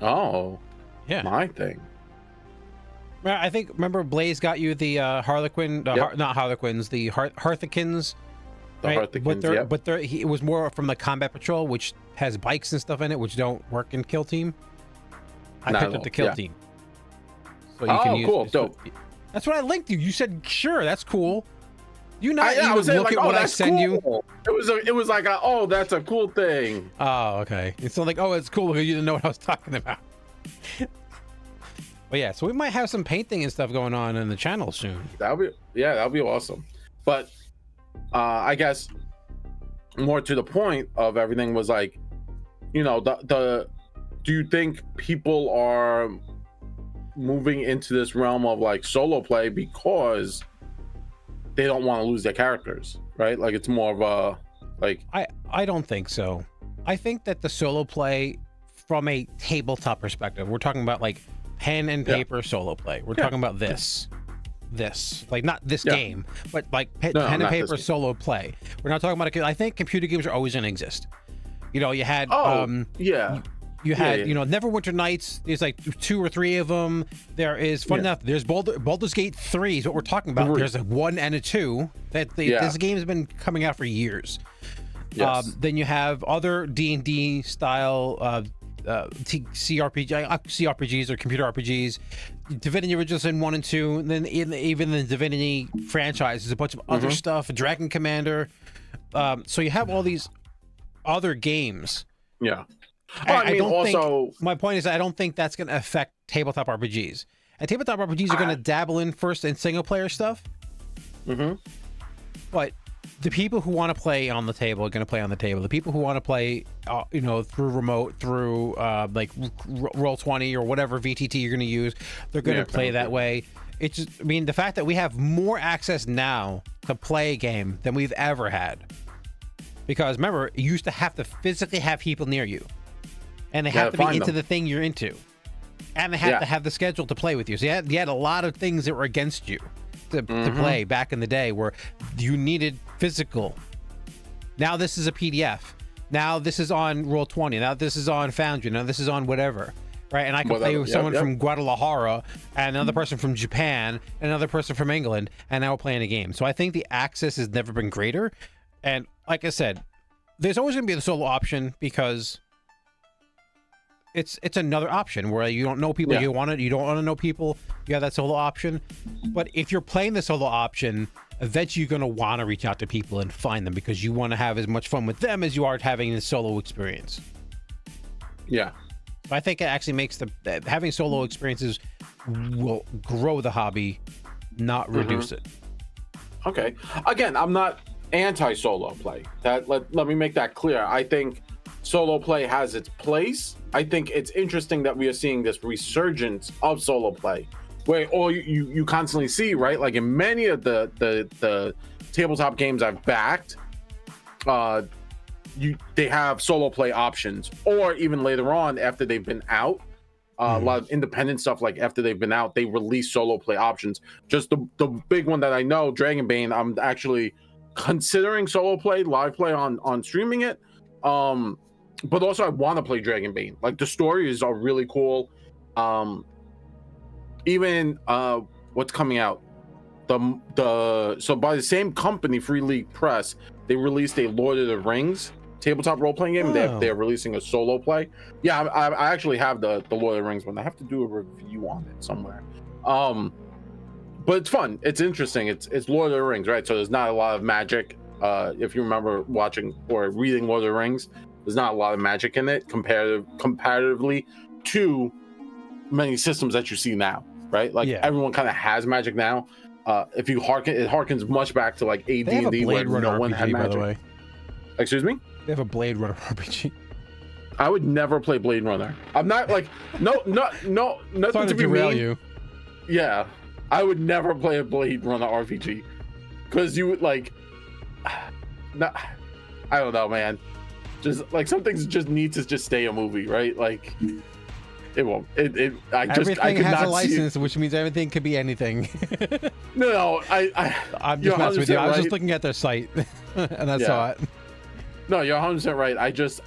Oh, yeah, my thing. I think, remember Blaze got you the Harlequin, not Harlequins, the Harthicans. Right? But it was more from the Combat Patrol, which has bikes and stuff in it, which don't work in Kill Team. I picked up the Kill Team. So you can use, cool, dope. That's what I linked you. You said, sure, that's cool. You not even look like, at what I send cool. you? It was like, oh, that's a cool thing. Oh, okay. It's not like, oh, it's cool because you didn't know what I was talking about. But yeah, so we might have some painting and stuff going on in the channel soon. That'll be awesome. But I guess more to the point of everything was like, you know, do you think people are moving into this realm of like solo play because they don't want to lose their characters, right? Like it's more of a like I don't think so. I think that the solo play from a tabletop perspective, we're talking about like pen and paper solo play. We're talking about this like not this game, but like pen and paper solo play. We're not talking about I think computer games are always going to exist. You know, you had you had you know, Neverwinter Nights. There's like 2 or 3 of them. There is fun enough. There's Baldur's Gate 3 is what we're talking about. There's a 1 and a 2 that this game has been coming out for years. Then you have other D&D style CRPGs or computer RPGs, Divinity Original Sin 1 and 2, and then even the Divinity franchise is a bunch of other stuff, Dragon Commander. So you have all these other games. Yeah. I don't think, my point is, I don't think that's going to affect tabletop RPGs. And tabletop RPGs are going to dabble in first in single player stuff. But the people who want to play on the table are going to play on the table. The people who want to play, you know, through remote, through like Roll20 or whatever VTT you're going to use, they're going to play that way. It's just, I mean, the fact that we have more access now to play a game than we've ever had. Because remember, you used to have to physically have people near you. And they have to be into the thing you're into. And they have to have the schedule to play with you. So you had a lot of things that were against you to play back in the day where you needed physical. Now this is a PDF. Now this is on Roll20. Now this is on Foundry. Now this is on whatever. Right? And I can play with someone from Guadalajara and another person from Japan and another person from England. And now we're playing a game. So I think the access has never been greater. And like I said, there's always going to be the solo option because it's another option where you don't know people you don't want to know people, you have that solo option. But if you're playing the solo option, eventually you're going to want to reach out to people and find them because you want to have as much fun with them as you are having the solo experience. So I think it actually makes having solo experiences will grow the hobby, not reduce it. Okay, again, I'm not anti-solo play. Let me make that clear. I think solo play has its place. I think it's interesting that we are seeing this resurgence of solo play, where you constantly see, right? Like in many of the tabletop games I've backed, they have solo play options, or even later on after they've been out. A lot of independent stuff, like after they've been out, they release solo play options. Just the big one that I know, Dragonbane, I'm actually considering solo play, live play on streaming it. But also I want to play Dragonbane. Like the stories are really cool. Even what's coming out, so by the same company, Free League Press, they released a Lord of the Rings tabletop role-playing game. They're releasing a solo play. Yeah, I actually have the Lord of the Rings one. I have to do a review on it somewhere. But it's fun. It's interesting. It's Lord of the Rings, right? So there's not a lot of magic. If you remember watching or reading Lord of the Rings, there's not a lot of magic in it comparatively to many systems that you see now, right? Like everyone kind of has magic now. If you it harkens much back to like AD&D where no one had magic. By the way. Excuse me? They have a Blade Runner RPG. I would never play Blade Runner. I'm not like nothing to be mean. You. Yeah, I would never play a Blade Runner RPG because you would like. Not, I don't know, man. Just like some things just need to just stay a movie, right? Like it won't. Everything has a license, which means everything could be anything. No, I'm just messing with you. I was just looking at their site and I saw it. No, you're 100% right.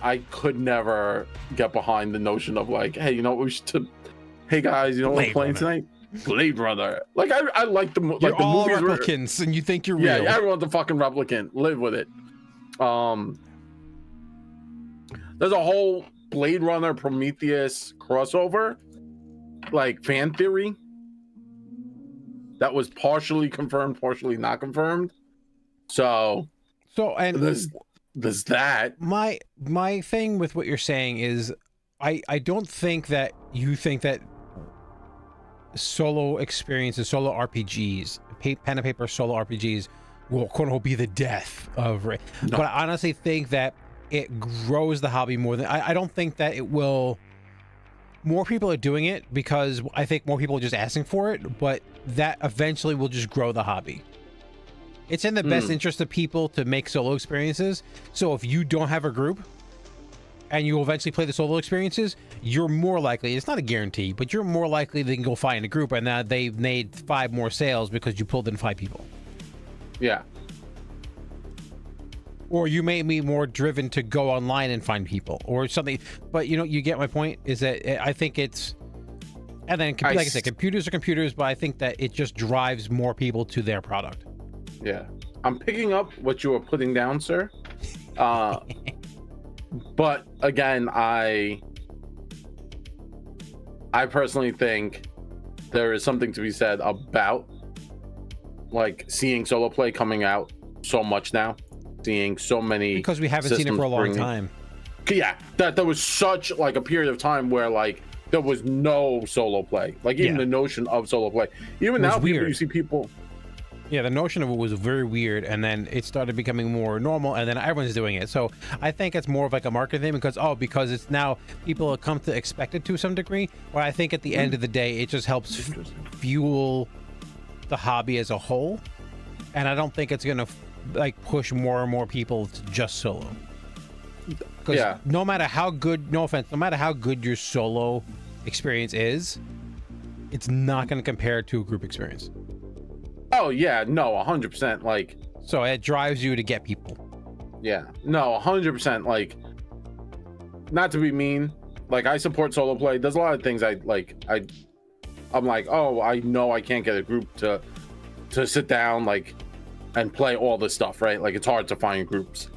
I could never get behind the notion of like, hey, you know what we should? Hey guys, you know what we're playing tonight? Blade Runner. Like I like the you're the all movies replicants, and you think you're real. Yeah, everyone's a fucking replicant. Live with it. There's a whole Blade Runner Prometheus crossover, like fan theory, that was partially confirmed, partially not confirmed. So and there's that. My thing with what you're saying is I don't think that you think that solo experiences, solo RPGs, pen and paper solo RPGs will quote unquote be the death of it. No. But I honestly think that it grows the hobby more than I don't think that it will. More people are doing it because I think more people are just asking for it, but that eventually will just grow the hobby. It's in the best interest of people to make solo experiences. So if you don't have a group and you eventually play the solo experiences, you're more likely, it's not a guarantee, but you're more likely they can go find a group and now they've made 5 more sales because you pulled in 5 people. Yeah. Or you may be more driven to go online and find people or something. But you know, you get my point is that I think it's, and then like I said, computers are computers, but I think that it just drives more people to their product. Yeah. I'm picking up what you are putting down, sir. But again, I personally think there is something to be said about like seeing solo play coming out so much now, seeing so many because we haven't seen it for a long time. Yeah, that there was such like a period of time where like there was no solo play, like even the notion of solo play. Even now, you see people. Yeah, the notion of it was very weird, and then it started becoming more normal, and then everyone's doing it. So I think it's more of like a marketing thing because it's now people have come to expect it to some degree. But I think at the end of the day, it just helps fuel the hobby as a whole, and I don't think it's gonna like push more and more people to just solo. Because no matter how good, no offense, no matter how good your solo experience is, it's not going to compare to a group experience. Oh yeah, no, 100%. Like, so it drives you to get people. Yeah, no, 100%. Like, not to be mean, like I support solo play. There's a lot of things I like. I'm like, oh, I know I can't get a group to sit down like and play all this stuff, right? Like it's hard to find groups,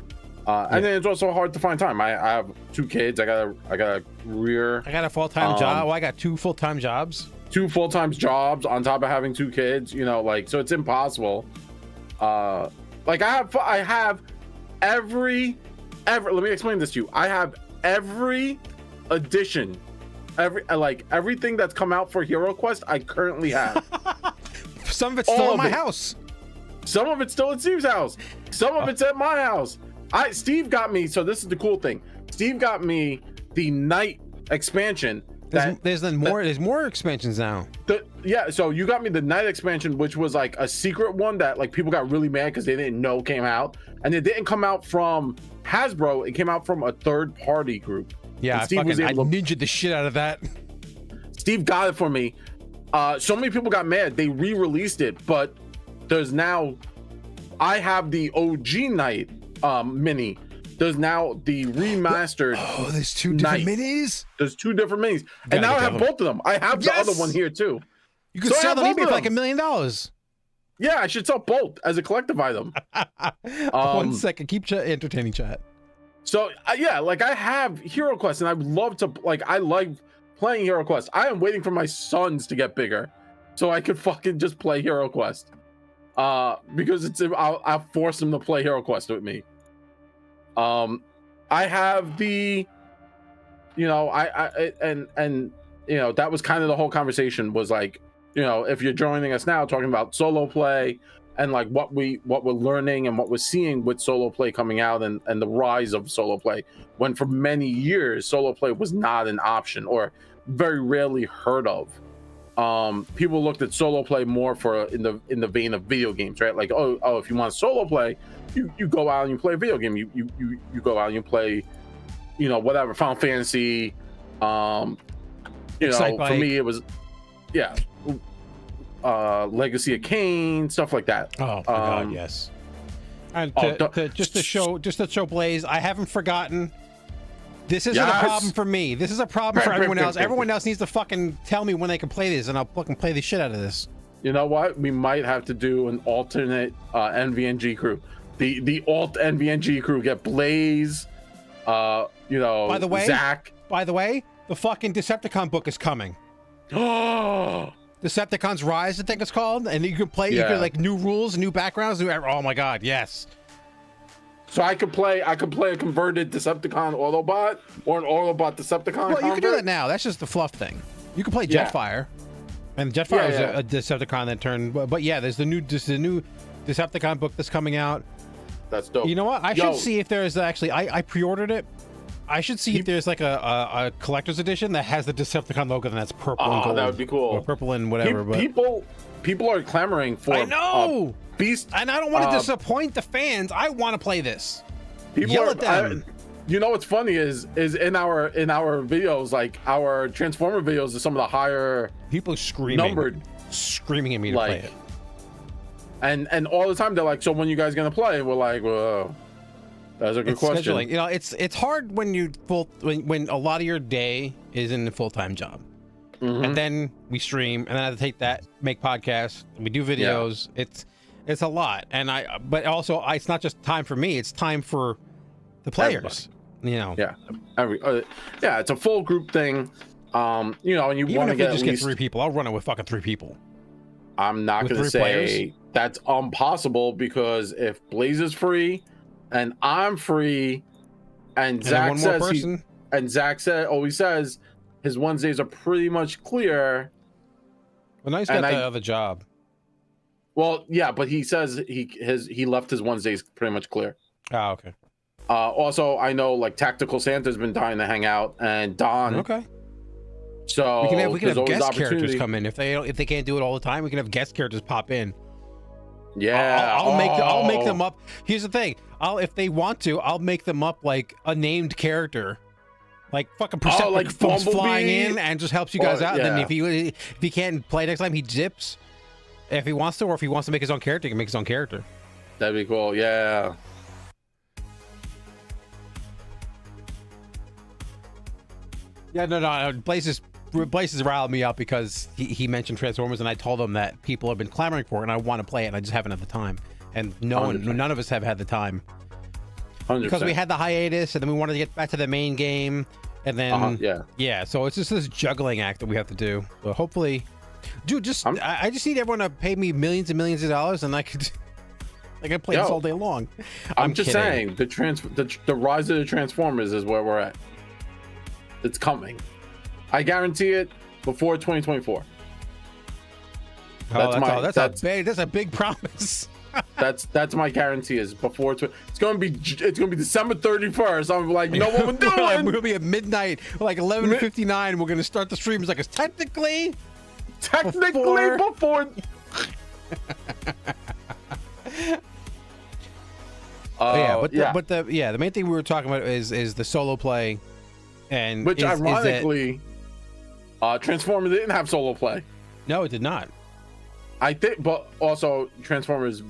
and then it's also hard to find time. I have 2 kids. I got a career. I got a full-time job. Well, I got 2 full-time jobs. 2 full-time jobs on top of having 2 kids, you know, like, so it's impossible. Like I have every let me explain this to you. I have every edition, everything that's come out for Hero Quest I currently have. Some of it's still in my house. Some of it's still at Steve's house. Some of it's at my house. Steve got me, so this is the cool thing. Steve got me the night expansion. There's more expansions now. So you got me the night expansion, which was like a secret one that like people got really mad because they didn't know came out, and it didn't come out from Hasbro. It came out from a third-party group. Yeah, I ninja'd the shit out of that. Steve got it for me. So many people got mad. They re-released it, but there's now. I have the OG night mini. There's now the remastered. Oh, there's 2 different minis. There's 2 different minis, and now I have both of them. I have the other one here too. You could sell them eBay for like $1 million. Yeah, I should sell both as a collective item. 1 second, keep entertaining chat. So yeah, like I have Hero Quest, and I love to I like playing Hero Quest. I am waiting for my sons to get bigger, so I could fucking just play Hero Quest. Because I'll force them to play Hero Quest with me. I have the, and that was kind of the whole conversation was like, if you're joining us now talking about solo play and like what we're learning and what we're seeing with solo play coming out and the rise of solo play, when for many years solo play was not an option or very rarely heard of. People looked at solo play more for in the vein of video games, right? Like, oh, if you want solo play, you go out and you play a video game. You go out and you play, whatever, Final Fantasy. For me it was, Legacy of Kain, stuff like that. Oh my God, yes. And just to show Blaze, I haven't forgotten. This isn't a problem for me. This is a problem for everyone else. Everyone else needs to fucking tell me when they can play this, and I'll fucking play the shit out of this. You know what? We might have to do an alternate NVNG crew. The alt NVNG crew get Blaze, by the way, Zach. By the way, the fucking Decepticon book is coming. Oh, Decepticons Rise, I think it's called, and you can play. You can like new rules, new backgrounds. Oh my God, yes. So I could play a converted Decepticon Autobot or an Autobot Decepticon. Well, you can do that now. That's just the fluff thing. You can play Jetfire, and Jetfire is a Decepticon that turned. But yeah, there's the new Decepticon book that's coming out. That's dope. You know what? I should see if there's actually. I pre-ordered it. I should see if there's like a collector's edition that has the Decepticon logo and that's purple and gold. That would be cool. Or purple and whatever. People are clamoring for. I know. Beast, and I don't want to disappoint the fans. I want to play this. Yell at them. What's funny is in our videos, like our Transformer videos, are some of the higher people screaming at me to play it. And all the time they're like, so when you guys gonna play? We're like, well, that's a good question. Scheduling. It's hard when when a lot of your day is in a full-time job. Mm-hmm. And then we stream, and then I have to take that, make podcasts, and we do videos. Yeah. It's a lot, but also it's not just time for me; it's time for the players. Everybody. It's a full group thing. And you want to get just get 3 people. I'll run it with fucking 3 people. I'm not going to say players? That's impossible, because if Blaze is free, and I'm free, and Zach always says his Wednesdays are pretty much clear. Well, now he's got the other job. Well, yeah, but he says he left his Wednesdays pretty much clear. Oh, okay. Also, I know like Tactical Santa's been dying to hang out, and Don. Okay. So we can have guest characters come in if they can't do it all the time. We can have guest characters pop in. Yeah, I'll make them up. Here's the thing: if they want to, I'll make them up like a named character. Like fucking Perceptor like comes flying in and just helps you guys out. Yeah. And then if he can't play next time, he dips. If he wants to, or if he wants to make his own character, he can make his own character. That'd be cool. Yeah. Yeah, no. Blaze has riled me up because he mentioned Transformers, and I told him that people have been clamoring for it, and I want to play it, and I just haven't had the time. And none of us have had the time. 100%. Because we had the hiatus, and then we wanted to get back to the main game, and then so it's just this juggling act that we have to do. But hopefully, dude, I just need everyone to pay me millions and millions of dollars, and I could play this all day long. I'm just saying the rise of the Transformers is where we're at. It's coming. I guarantee it before 2024. That's a big promise. that's my guarantee is before it's going to be December 31st. I'm like, you know what we're doing? We're going to be at midnight, like 11:59. We're going to start the stream. It's like, it's technically before. The main thing we were talking about is the solo play, and which ironically, Transformers didn't have solo play. No, it did not. I think, but also Transformers,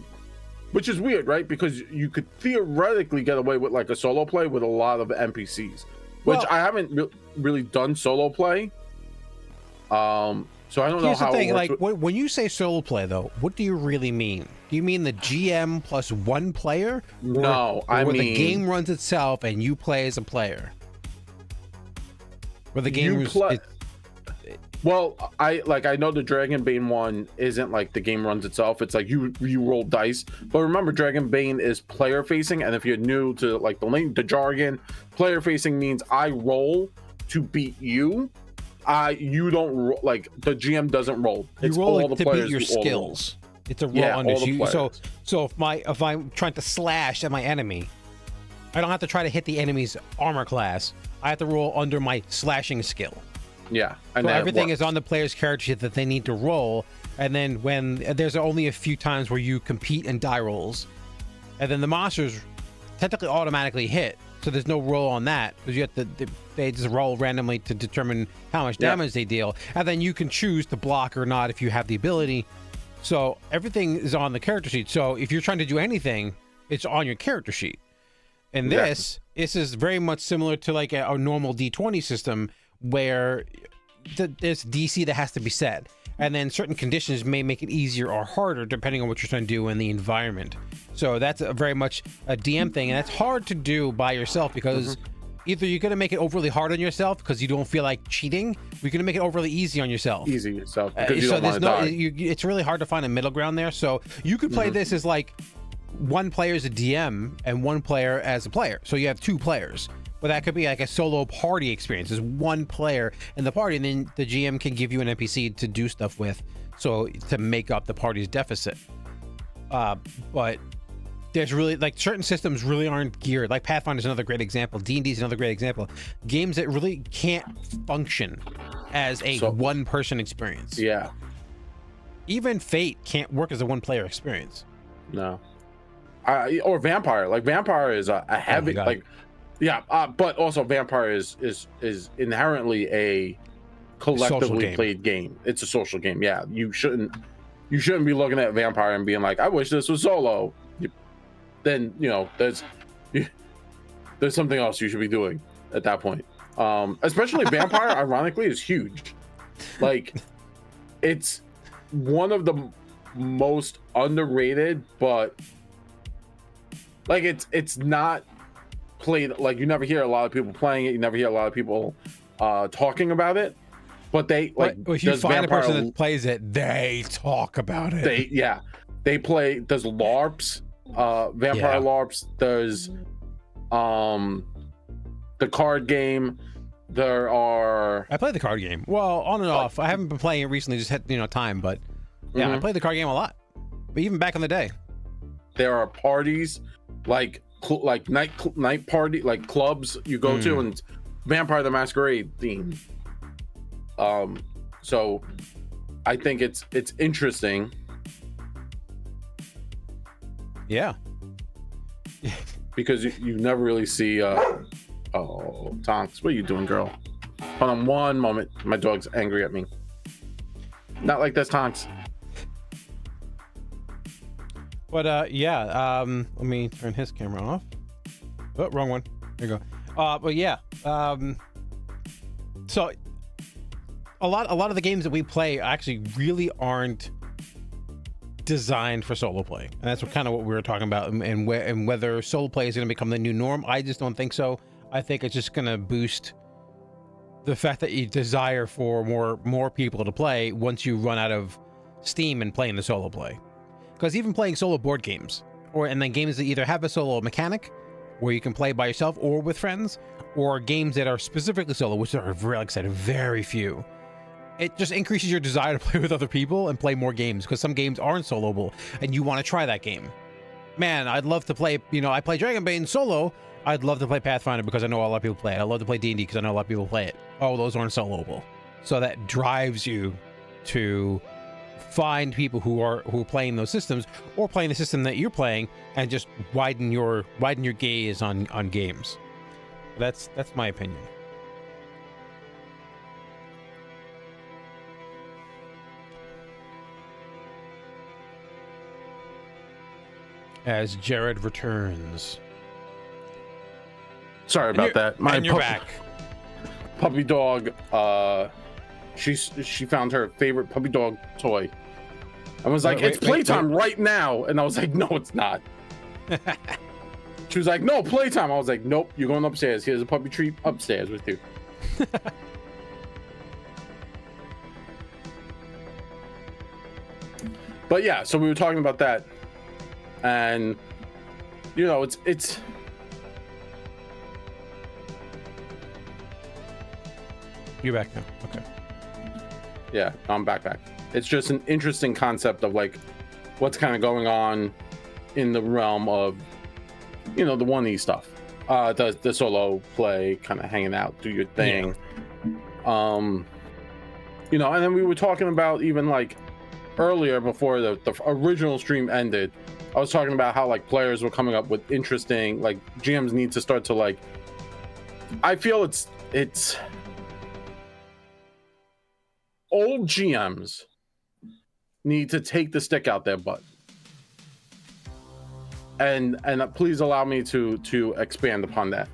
which is weird, right? Because you could theoretically get away with like a solo play with a lot of NPCs, which I haven't really done solo play. So So I don't know Here's how the thing, it works. like when you say solo play though, what do you really mean? Do you mean the GM plus one player? No, I mean mean the game runs itself and you play as a player. Where the game well, I know the Dragonbane one isn't like the game runs itself. It's like you roll dice. But remember, Dragonbane is player facing, and if you're new to like the jargon, player facing means I roll to beat you. You don't like the GM doesn't roll. It's you roll all the to players beat your skills. It's a roll under you. So if I'm trying to slash at my enemy, I don't have to try to hit the enemy's armor class. I have to roll under my slashing skill. Yeah, and so everything is on the player's character sheet that they need to roll, and then when there's only a few times where you compete in die rolls, and then the monsters technically automatically hit, so there's no roll on that because you have to they just roll randomly to determine how much damage they deal, and then you can choose to block or not if you have the ability. So everything is on the character sheet. So if you're trying to do anything, it's on your character sheet. And this is very much similar to like a normal D20 system, where there's DC that has to be set, and then certain conditions may make it easier or harder depending on what you're trying to do in the environment. So that's very much a DM thing, and that's hard to do by yourself because either you're going to make it overly hard on yourself because you don't feel like cheating, or you're going to make it overly easy on yourself. Easy yourself because you don't want to die. It's really hard to find a middle ground there. So you could play this as like one player as a DM and one player as a player. So you have two players. But that could be like a solo party experience. There's one player in the party, and then the GM can give you an NPC to do stuff with, so to make up the party's deficit. But there's really like certain systems really aren't geared. Like Pathfinder is another great example. D&D is another great example. Games that really can't function as a one-person experience. Yeah. Even Fate can't work as a one-player experience. No. Or Vampire. Like Vampire is a heavy but also Vampire is inherently a collectively played game. It's a social game. Yeah, you shouldn't be looking at Vampire and being like, I wish this was solo. Then there's something else you should be doing at that point. Especially Vampire, ironically, is huge. Like, it's one of the most underrated, but like it's not played. Like, you never hear a lot of people playing it. You never hear a lot of people talking about it. But if you find a person that plays it, they talk about it. They play. There's LARPs, Vampire LARPs. There's the card game. There are. I played the card game. Well, on and off. I haven't been playing it recently. Just had time, but yeah, I played the card game a lot. But even back in the day, there are parties like night party, like clubs you go to, and Vampire the Masquerade theme. So I think it's interesting. Yeah. Because you never really see Tonks, what are you doing, girl? Hold on one moment. My dog's angry at me. Not like this, Tonks. But let me turn his camera off. Oh, wrong one. There you go. But yeah. So a lot of the games that we play actually really aren't designed for solo play, and that's what we were talking about, and whether solo play is going to become the new norm. I just don't think so. I think it's just going to boost the fact that you desire for more people to play once you run out of steam and playing the solo play. Because even playing solo board games, and then games that either have a solo mechanic where you can play by yourself or with friends, or games that are specifically solo, which are, like I said, very few. It just increases your desire to play with other people and play more games, because some games aren't soloable and you want to try that game. Man, I'd love to play, I play Dragonbane solo. I'd love to play Pathfinder because I know a lot of people play it. I love to play D&D because I know a lot of people play it. Oh, those aren't soloable. So that drives you to find people who are playing those systems, or playing the system that you're playing, and just widen your gaze on games. That's my opinion. As Jared returns. Sorry about that. You're back. Puppy dog she found her favorite puppy dog toy. I was like, it's playtime right now. And I was like, no, it's not. She was like, no, playtime. I was like, nope, you're going upstairs. Here's a puppy treat upstairs with you. But yeah, so we were talking about that. And, you know, it's You're back now. Okay. Yeah, I'm back. It's just an interesting concept of like what's kind of going on in the realm of, you know, the 1E stuff. The solo play, kind of hanging out, do your thing. Yeah. You know, and then we were talking about even like earlier before the original stream ended, I was talking about how like players were coming up with interesting, like GMs need to start to like, I feel it's old GMs need to take the stick out their butt. And please allow me to expand upon that.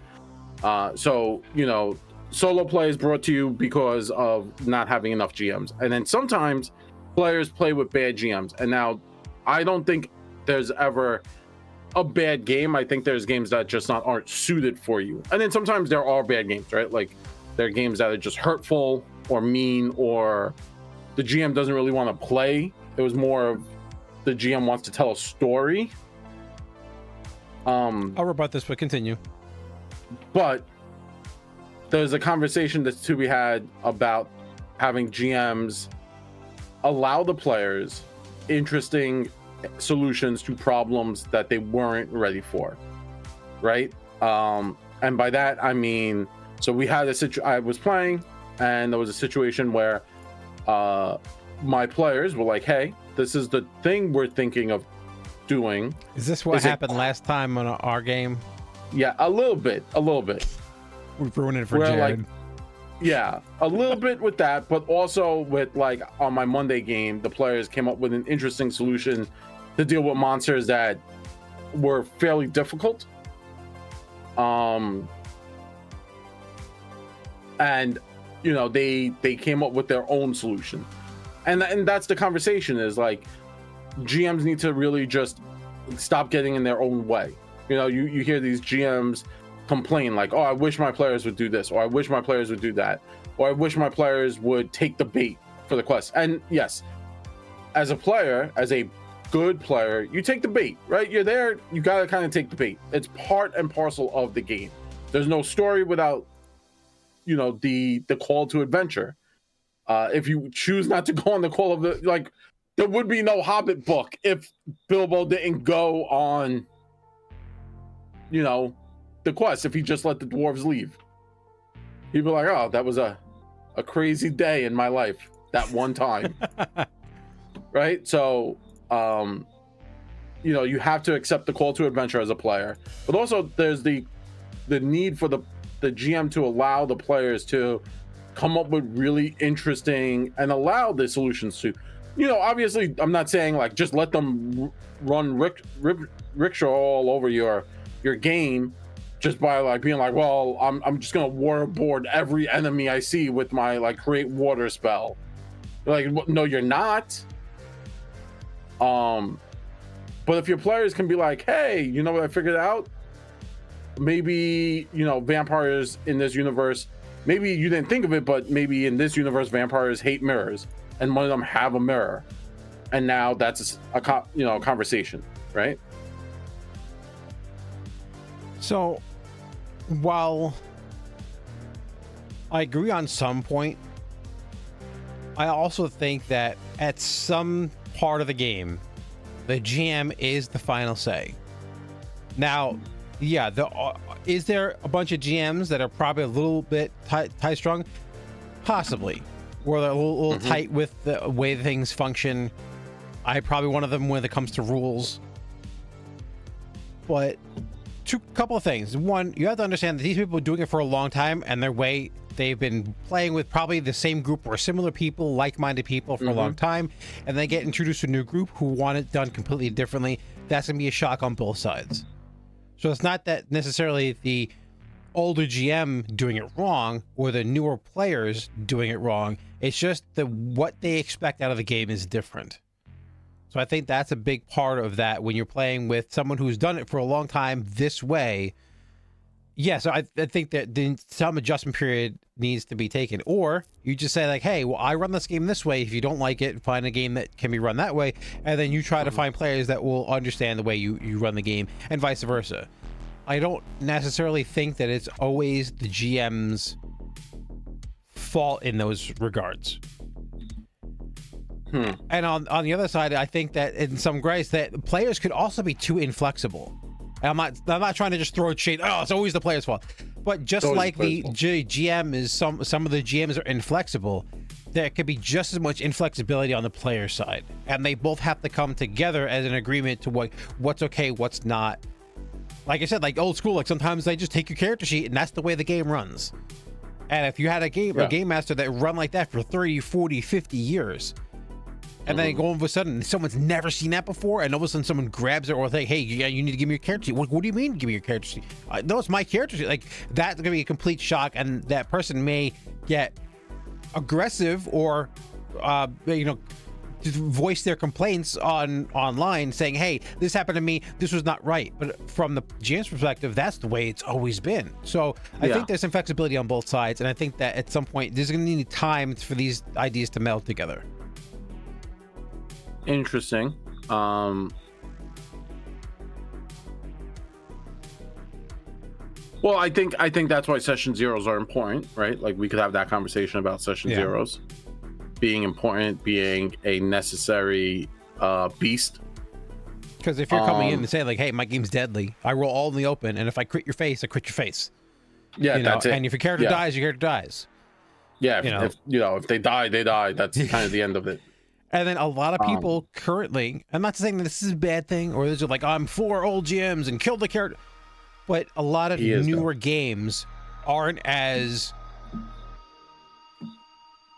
So, you know, solo play is brought to you because of not having enough GMs. And then sometimes players play with bad GMs. And now I don't think there's ever a bad game. I think there's games that just aren't suited for you. And then sometimes there are bad games, right? Like there are games that are just hurtful or mean, or the GM doesn't really want to play. It was more of the GM wants to tell a story. I'll rebut this, but continue. But there's a conversation that's to be had about having GMs allow the players interesting solutions to problems that they weren't ready for, right? And by that I mean, so we had I was playing, and there was a situation where my players were like, hey, this is the thing we're thinking of doing. Is this what happened last time on our game? Yeah, a little bit. We're ruining it for Jared. Like, yeah, a little bit with that, but also with like on my Monday game, the players came up with an interesting solution to deal with monsters that were fairly difficult. And you know, they came up with their own solution, and that's the conversation, is like GMs need to really just stop getting in their own way. You know, you hear these GMs complain like, oh, I wish my players would do this, or I wish my players would do that, or I wish my players would take the bait for the quest. And yes, as a player, as a good player, you take the bait, right? You're there, you gotta kind of take the bait. It's part and parcel of the game. There's no story without, you know, the call to adventure. If you choose not to go on the call of the, like, there would be no Hobbit book if Bilbo didn't go on, you know, the quest. If he just let the dwarves leave, he'd be like, oh, that was a crazy day in my life that one time. Right? So you know, you have to accept the call to adventure as a player, but also there's the need for the GM to allow the players to come up with really interesting and allow the solutions to, you know, obviously I'm not saying like just let them run rickshaw all over your game just by like being like, well, I'm just gonna waterboard every enemy I see with my like create water spell. Like, no, you're not. But if your players can be like, hey, you know what I figured out? Maybe, you know, vampires in this universe, maybe you didn't think of it, but maybe in this universe vampires hate mirrors, and one of them have a mirror, and now that's a conversation, right? So while I agree on some point, I also think that at some part of the game, the GM is the final say. Now, yeah, is there a bunch of GMs that are probably a little bit tight strung? Possibly. Where they're a little tight with the way things function. I'm probably one of them when it comes to rules. But couple of things. One, you have to understand that these people are doing it for a long time, and they've been playing with probably the same group or similar people, like-minded people for a long time, and they get introduced to a new group who want it done completely differently. That's gonna be a shock on both sides. So it's not that necessarily the older GM doing it wrong or the newer players doing it wrong. It's just what they expect out of the game is different. So I think that's a big part of that when you're playing with someone who's done it for a long time this way. Yeah, so I think that some adjustment period needs to be taken. Or you just say like, hey, well, I run this game this way. If you don't like it, find a game that can be run that way. And then you try to find players that will understand the way you run the game and vice versa. I don't necessarily think that it's always the GM's fault in those regards. And on the other side, I think that in some grace that players could also be too inflexible. And I'm not trying to just throw shade. Oh, it's always the player's fault. But just like the GM is some of the GMs are inflexible, there could be just as much inflexibility on the player side, and they both have to come together as an agreement to what's okay, what's not. Like I said, like old school, like sometimes they just take your character sheet and that's the way the game runs. And if you had a game master that run like that for 30, 40, 50 years, and then all of a sudden someone's never seen that before, and all of a sudden someone grabs it or think, hey, you need to give me your character sheet. What do you mean give me your character sheet? No, it's my character sheet. Like, that's gonna be a complete shock, and that person may get aggressive or just voice their complaints online saying, hey, this happened to me, this was not right. But from the GM's perspective, that's the way it's always been. So I think there's some flexibility on both sides, and I think that at some point there's gonna need time for these ideas to meld together. Interesting. Well, I think that's why session zeros are important, right? Like, we could have that conversation about session zeros being important, being a necessary beast. Because if you're coming in and saying like, hey, my game's deadly, I roll all in the open, and if I crit your face, I crit your face. Yeah, that's it. And if your character dies, your character dies. Yeah, if they die, they die. That's kind of the end of it. And then a lot of people currently, I'm not saying that this is a bad thing, or this is like, I'm for old GMs and kill the character, but a lot of newer games aren't as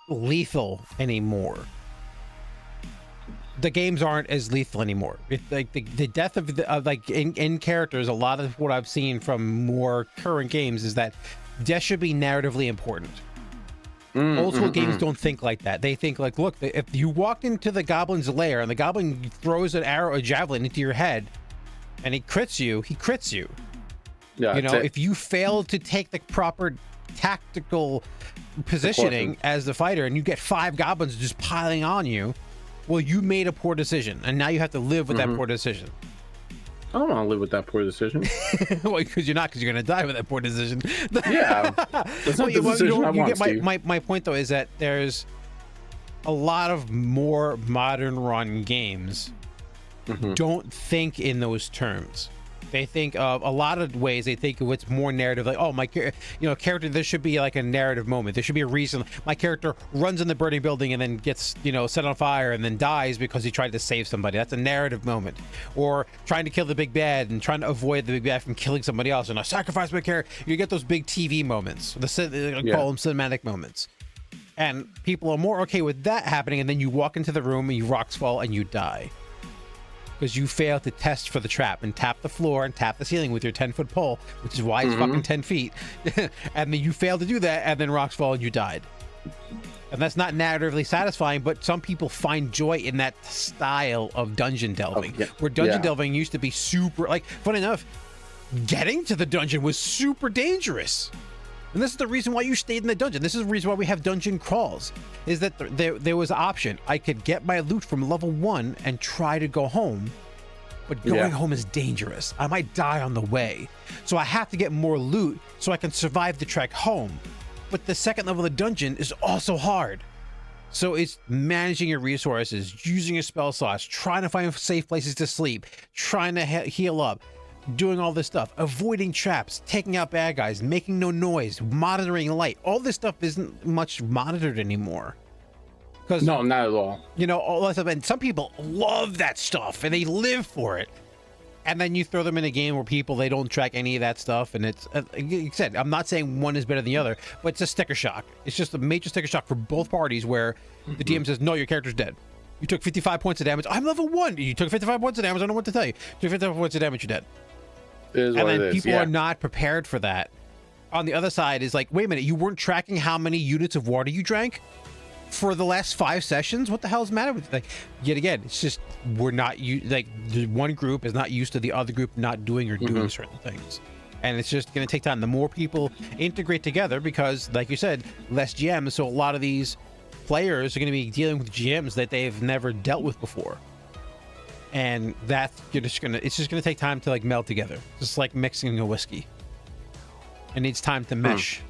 lethal anymore. The games aren't as lethal anymore. Like the death of like in characters, a lot of what I've seen from more current games is that death should be narratively important. Old school games don't think like that. They think like, look, if you walked into the goblin's lair and the goblin throws an arrow, a javelin into your head, and he crits you, he crits you. Yeah, if you fail to take the proper tactical positioning as the fighter and you get 5 goblins just piling on you, well, you made a poor decision, and now you have to live with that poor decision. I don't want to live with that poor decision. Well, because you're going to die with that poor decision. Yeah, that's not the decision I want, Steve. My point, though, is that there's a lot of more modern run games don't think in those terms. They think of a lot of ways. They think of what's more narrative, like, oh, my character. There should be like a narrative moment. There should be a reason. My character runs in the burning building and then gets set on fire and then dies because he tried to save somebody. That's a narrative moment. Or trying to kill the big bad and trying to avoid the big bad from killing somebody else. And I sacrifice my character. You get those big TV moments. Call them cinematic moments. And people are more okay with that happening. And then you walk into the room and you rocks fall and you die. Because you failed to test for the trap and tap the floor and tap the ceiling with your 10-foot pole, which is why it's fucking 10 feet. And then you failed to do that, and then rocks fall and you died. And that's not narratively satisfying, but some people find joy in that style of dungeon delving. Where dungeon delving used to be super, like, funny enough, getting to the dungeon was super dangerous. And this is the reason why you stayed in the dungeon. This is the reason why we have dungeon crawls, is that there was an option. I could get my loot from level 1 and try to go home, but going home is dangerous. I might die on the way. So I have to get more loot so I can survive the trek home. But the second level of the dungeon is also hard. So it's managing your resources, using your spell slots, trying to find safe places to sleep, trying to heal up, doing all this stuff, avoiding traps, taking out bad guys, making no noise, monitoring light. All this stuff isn't much monitored anymore. No, not at all. All that stuff, and some people love that stuff and they live for it. And then you throw them in a game where they don't track any of that stuff, and it's like you said, I'm not saying one is better than the other, but it's a sticker shock. It's just a major sticker shock for both parties where the DM says, no, your character's dead. You took 55 points of damage. I'm level 1. You took 55 points of damage. I don't know what to tell you. You took 55 points of damage, you're dead. And then people are not prepared for that. on the other side is like, wait a minute, you weren't tracking how many units of water you drank for the last 5 sessions? What the hell's the matter with, like, yet again, it's just we're not like the one group is not used to the other group not doing or doing certain things, and it's just going to take time. The more people integrate together, because like you said, less GMs, so a lot of these players are going to be dealing with GMs that they've never dealt with before, and it's just going to take time to like meld together, just like mixing a whiskey. It needs time to mesh.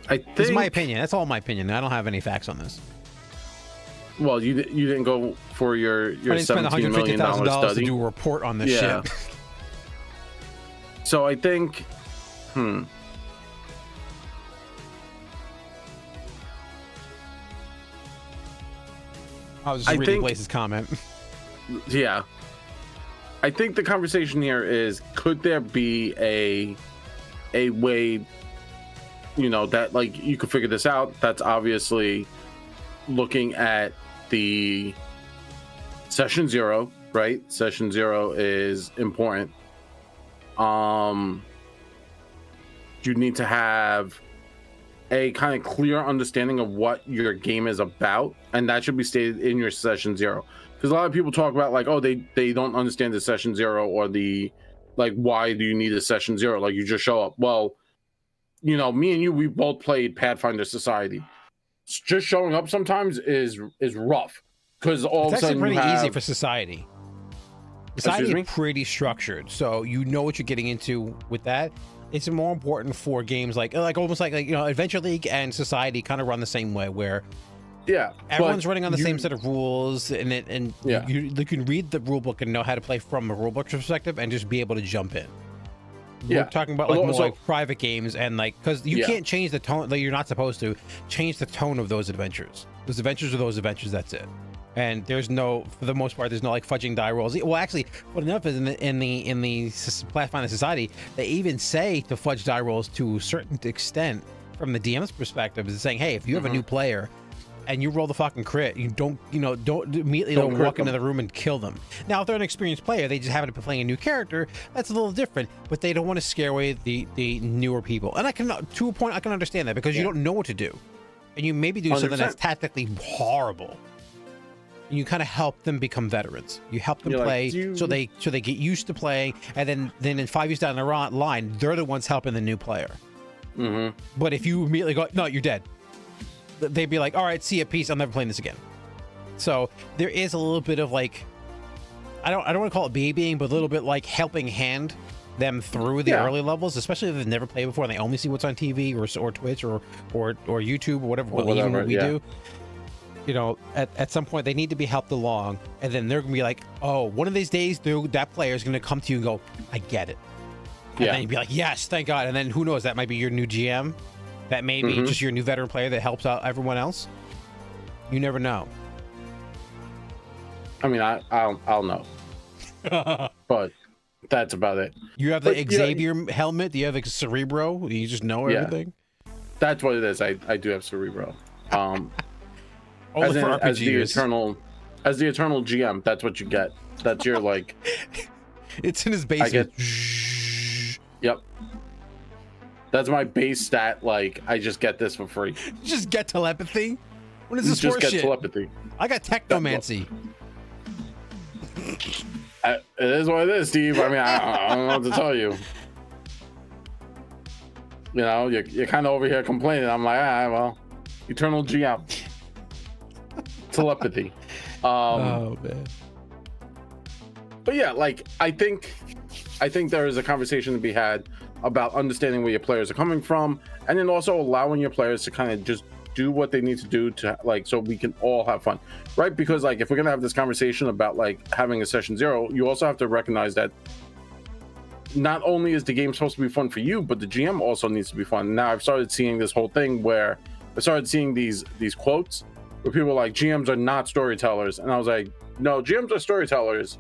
I think this is my opinion. That's all my opinion. I don't have any facts on this. Well, you didn't go for your I didn't spend $17 million study to do a report on this shit. So I think, I was just reading Blaze's comment. Yeah. I think the conversation here is, could there be a way, that like you could figure this out? That's obviously looking at the session 0, right? Session 0 is important. You need to have a kind of clear understanding of what your game is about, and that should be stated in your session 0. Because a lot of people talk about like, oh, they don't understand the session 0, or the like, why do you need a session 0? Like, you just show up. Well, me and you, we both played Pathfinder Society. Just showing up sometimes is rough, because all of a sudden pretty easy for Society. Society is pretty structured, so you know what you're getting into with that. It's more important for games like almost like Adventure League and Society kind of run the same way, where everyone's running on the same set of rules, and you can read the rule book and know how to play from a rule book perspective and just be able to jump in. We're talking about like more like private games, and like, because you can't change the tone, like you're not supposed to change the tone of those adventures. Those adventures are those adventures, that's it. And there's no, for the most part, there's no like fudging die rolls. Well, actually, what enough is in the Pathfinder Society, they even say to fudge die rolls to a certain extent from the DM's perspective, is saying, hey, if you have a new player and you roll the fucking crit, you don't immediately walk into the room and kill them. Now, if they're an experienced player, they just happen to be playing a new character, that's a little different, but they don't want to scare away the newer people. And to a point, I can understand that, because you don't know what to do. And you maybe do 100%. Something that's tactically horrible. And you kind of help them become veterans. You help them play, like, so they get used to playing, and then in 5 years down the line, they're the ones helping the new player. But if you immediately go, no, you're dead, they'd be like, all right, see ya, peace, I'm never playing this again. So there is a little bit of like, I don't want to call it babying, but a little bit like helping hand them through the early levels, especially if they've never played before and they only see what's on TV or Twitch or YouTube or whatever, even what we do. At some point they need to be helped along, and then they're gonna be like, oh, one of these days that player is gonna come to you and go, I get it. And then you'd be like, yes, thank God. And then who knows, that might be your new GM. That may be just your new veteran player that helps out everyone else. You never know. I mean, I'll know. But that's about it. You have the Xavier helmet? Do you have a Cerebro? You just know everything? That's what it is. I do have Cerebro. As the eternal GM, that's what you get. That's your like. It's in his basement. Yep. That's my base stat. Like, I just get this for free. Just get telepathy. What is this just horseshit? Get telepathy. I got technomancy. It is what it is, Steve. I mean, I don't know what to tell you. You're kind of over here complaining. I'm like, well, eternal GM. Telepathy. Oh man. But yeah, like, I think there is a conversation to be had about understanding where your players are coming from, and then also allowing your players to kind of just do what they need to do to, like, so we can all have fun, right? Because like, if we're gonna have this conversation about like having a session 0, you also have to recognize that not only is the game supposed to be fun for you, but the GM also needs to be fun. Now I've started seeing this whole thing where I started seeing these quotes where people are like, GMs are not storytellers, and I was like, no, GMs are storytellers.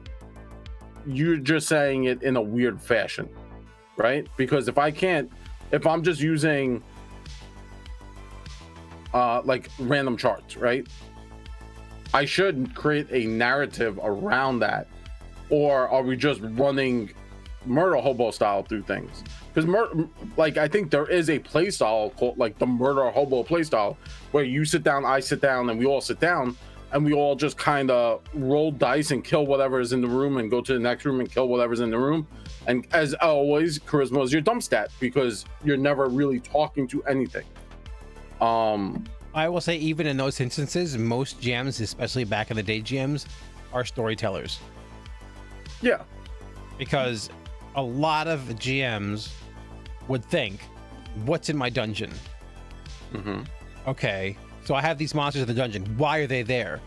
You're just saying it in a weird fashion, right? Because if I'm just using like random charts, right? I should create a narrative around that. Or are we just running murder hobo style through things, because like I think there is a play style called like the murder hobo play style, where you sit down, I sit down, and we all sit down, and we all just kind of roll dice and kill whatever is in the room and go to the next room and kill whatever's in the room. And as always, charisma is your dump stat because you're never really talking to anything. I will say, even in those instances, most GMs, especially back in the day GMs, are storytellers. Yeah. Because a lot of GMs would think, what's in my dungeon? Okay, so I have these monsters in the dungeon. Why are they there?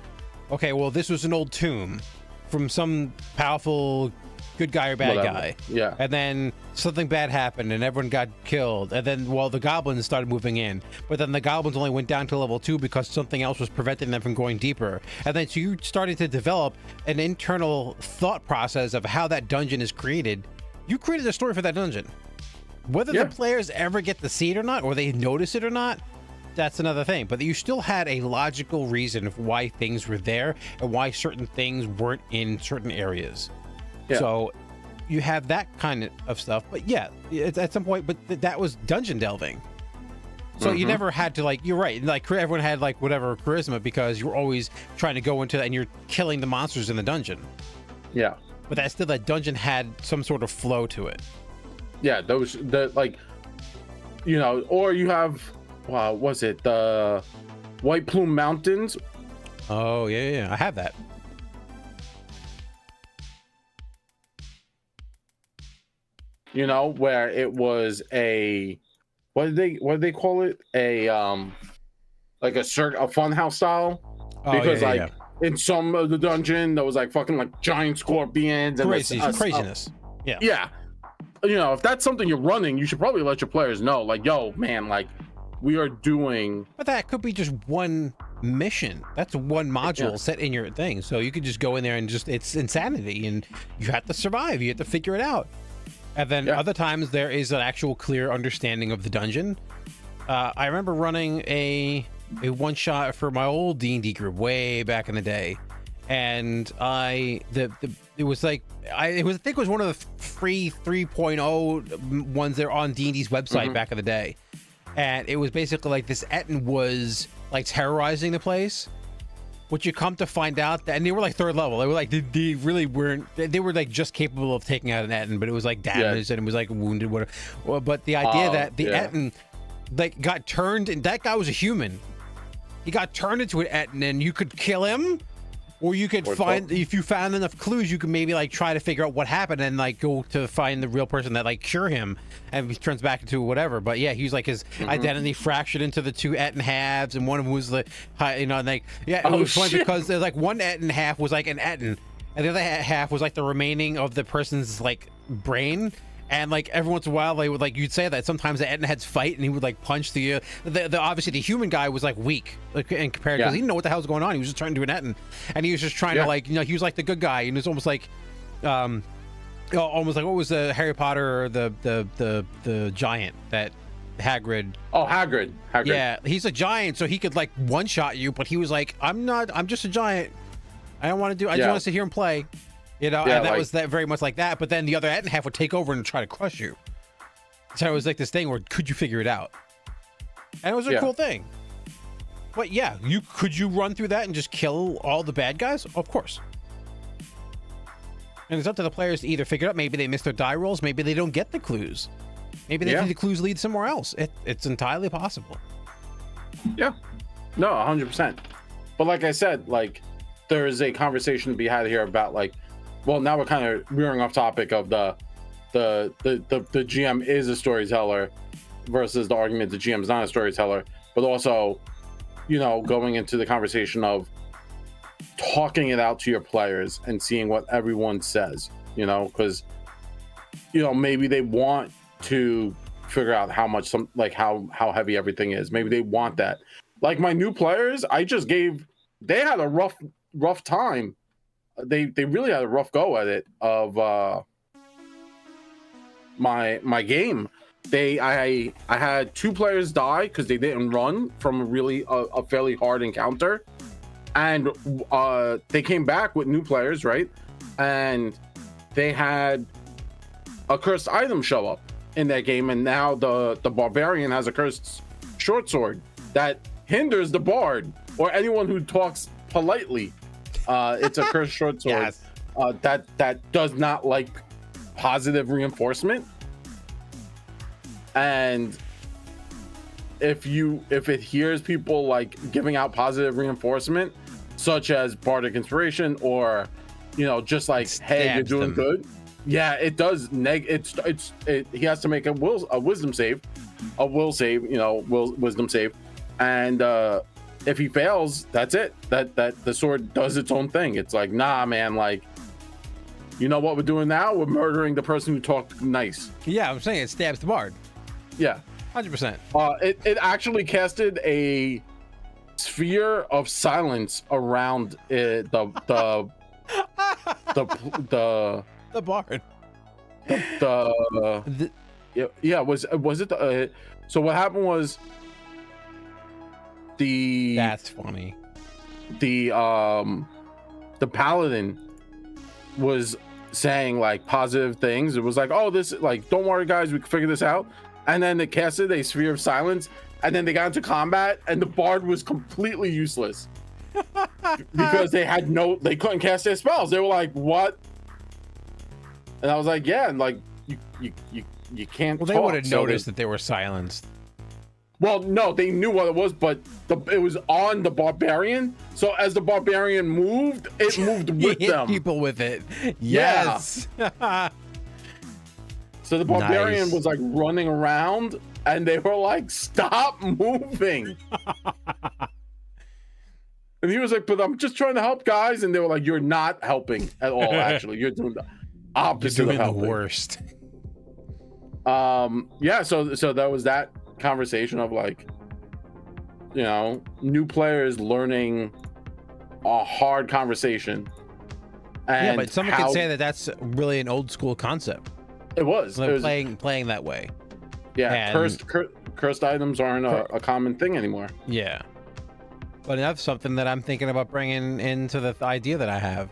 Okay, well, this was an old tomb from some powerful good guy or bad guy. Yeah. And then something bad happened and everyone got killed. And then, well, the goblins started moving in. But then the goblins only went down to level 2 because something else was preventing them from going deeper. And then so you started to develop an internal thought process of how that dungeon is created. You created a story for that dungeon. Whether the players ever get to see it or not, or they notice it or not, that's another thing. But you still had a logical reason of why things were there and why certain things weren't in certain areas. Yeah. So you have that kind of stuff, but yeah, at some point, but that was dungeon delving. So you never had to, like, you're right, like everyone had like whatever charisma because you were always trying to go into that and you're killing the monsters in the dungeon. Yeah. But that dungeon had some sort of flow to it. Yeah, like, you know, or you have, was it the White Plume Mountains? Oh yeah, I have that. You know, where it was a what did they call it? A like a funhouse style. Because in some of the dungeon there was like fucking like giant scorpions and craziness. Yeah. Yeah. You know, if that's something you're running, you should probably let your players know, like, yo, man, like, we are doing. But that could be just one mission. That's one module set in your thing. So you could just go in there and it's insanity and you have to survive. You have to figure it out. And then other times there is an actual clear understanding of the dungeon. I remember running a one shot for my old D&D group way back in the day, and I think it was one of the free 3.0 ones there on D&D's website back in the day, and it was basically like this Etten was like terrorizing the place. Which you come to find out that, and they were like 3rd level. They were like, they really weren't. They were like just capable of taking out an Etten, but it was like damaged and it was like wounded, whatever. Well, but the idea that the Etten like got turned, and that guy was a human. He got turned into an Etten, and you could kill him, or you could if you found enough clues, you could maybe like try to figure out what happened and like go to find the real person that like cure him, and he turns back into whatever. But yeah, he was like his identity fractured into the 2 Etten halves, and one of them was like, you know, like it was funny because there's like one Etten half was like an Etten, and the other half was like the remaining of the person's like brain. And like every once in a while, they would like you'd say that sometimes the Etten heads fight, and he would like punch the obviously the human guy was like weak like in comparison because he didn't know what the hell was going on. He was just trying to do an Etten, and he was just trying to like, you know, he was like the good guy, and it was almost like what was the Harry Potter or the giant that Hagrid? Oh, Hagrid. Yeah, he's a giant, so he could like one shot you, but he was like, I'm just a giant. I don't want to do. I just want to sit here and play. You know, and that was very much like that. But then the other Etten half would take over and try to crush you. So it was like this thing where could you figure it out? And it was a cool thing. But yeah, could you run through that and just kill all the bad guys? Of course. And it's up to the players to either figure it out. Maybe they miss their die rolls. Maybe they don't get the clues. Maybe they think the clues lead somewhere else. It's entirely possible. Yeah. No, 100%. But like I said, like there is a conversation to be had here about like, well, now we're kind of veering off topic of the GM is a storyteller versus the argument the GM is not a storyteller, but also, you know, going into the conversation of talking it out to your players and seeing what everyone says, you know, because, you know, maybe they want to figure out how much how heavy everything is. Maybe they want that. Like my new players, they had a rough time. They really had a rough go at it of my game. I had 2 players die because they didn't run from a fairly hard encounter, and they came back with new players, right? And they had a cursed item show up in that game, and now the barbarian has a cursed short sword that hinders the bard or anyone who talks politely. It's a cursed short sword. Yes. That does not like positive reinforcement, and if it hears people like giving out positive reinforcement, such as bardic inspiration, or just like, hey, you're doing good. Yeah, it does. He has to make a wisdom save, wisdom save, and if he fails, that's it. That the sword does its own thing. It's like, nah, man, like, you know what we're doing now? We're murdering the person who talked nice. Yeah, I'm saying it stabs the bard. Yeah, 100%. It actually casted a sphere of silence around it, the bard. Was it the so what happened was that's funny. The paladin was saying like positive things. It was like, oh, this, like, don't worry guys, we can figure this out. And then they casted a sphere of silence, and then they got into combat, and the bard was completely useless because they couldn't cast their spells. They were like, what? And I was like, yeah, and like you can't. Well, they would have noticed that they were silenced. Well, no, they knew what it was, but it was on the barbarian. So as the barbarian moved, it moved with hit them. People with it. Yes. Yeah. So the barbarian was like running around, and they were like, stop moving. And he was like, but I'm just trying to help, guys. And they were like, you're not helping at all, actually. You're doing the opposite of helping. The worst. Yeah, so that was that conversation of like, new players learning a hard conversation. And yeah, but someone could say that that's really an old school concept. It was. Like playing that way. Yeah, and cursed items aren't a common thing anymore. Yeah. But that's something that I'm thinking about bringing into the idea that I have.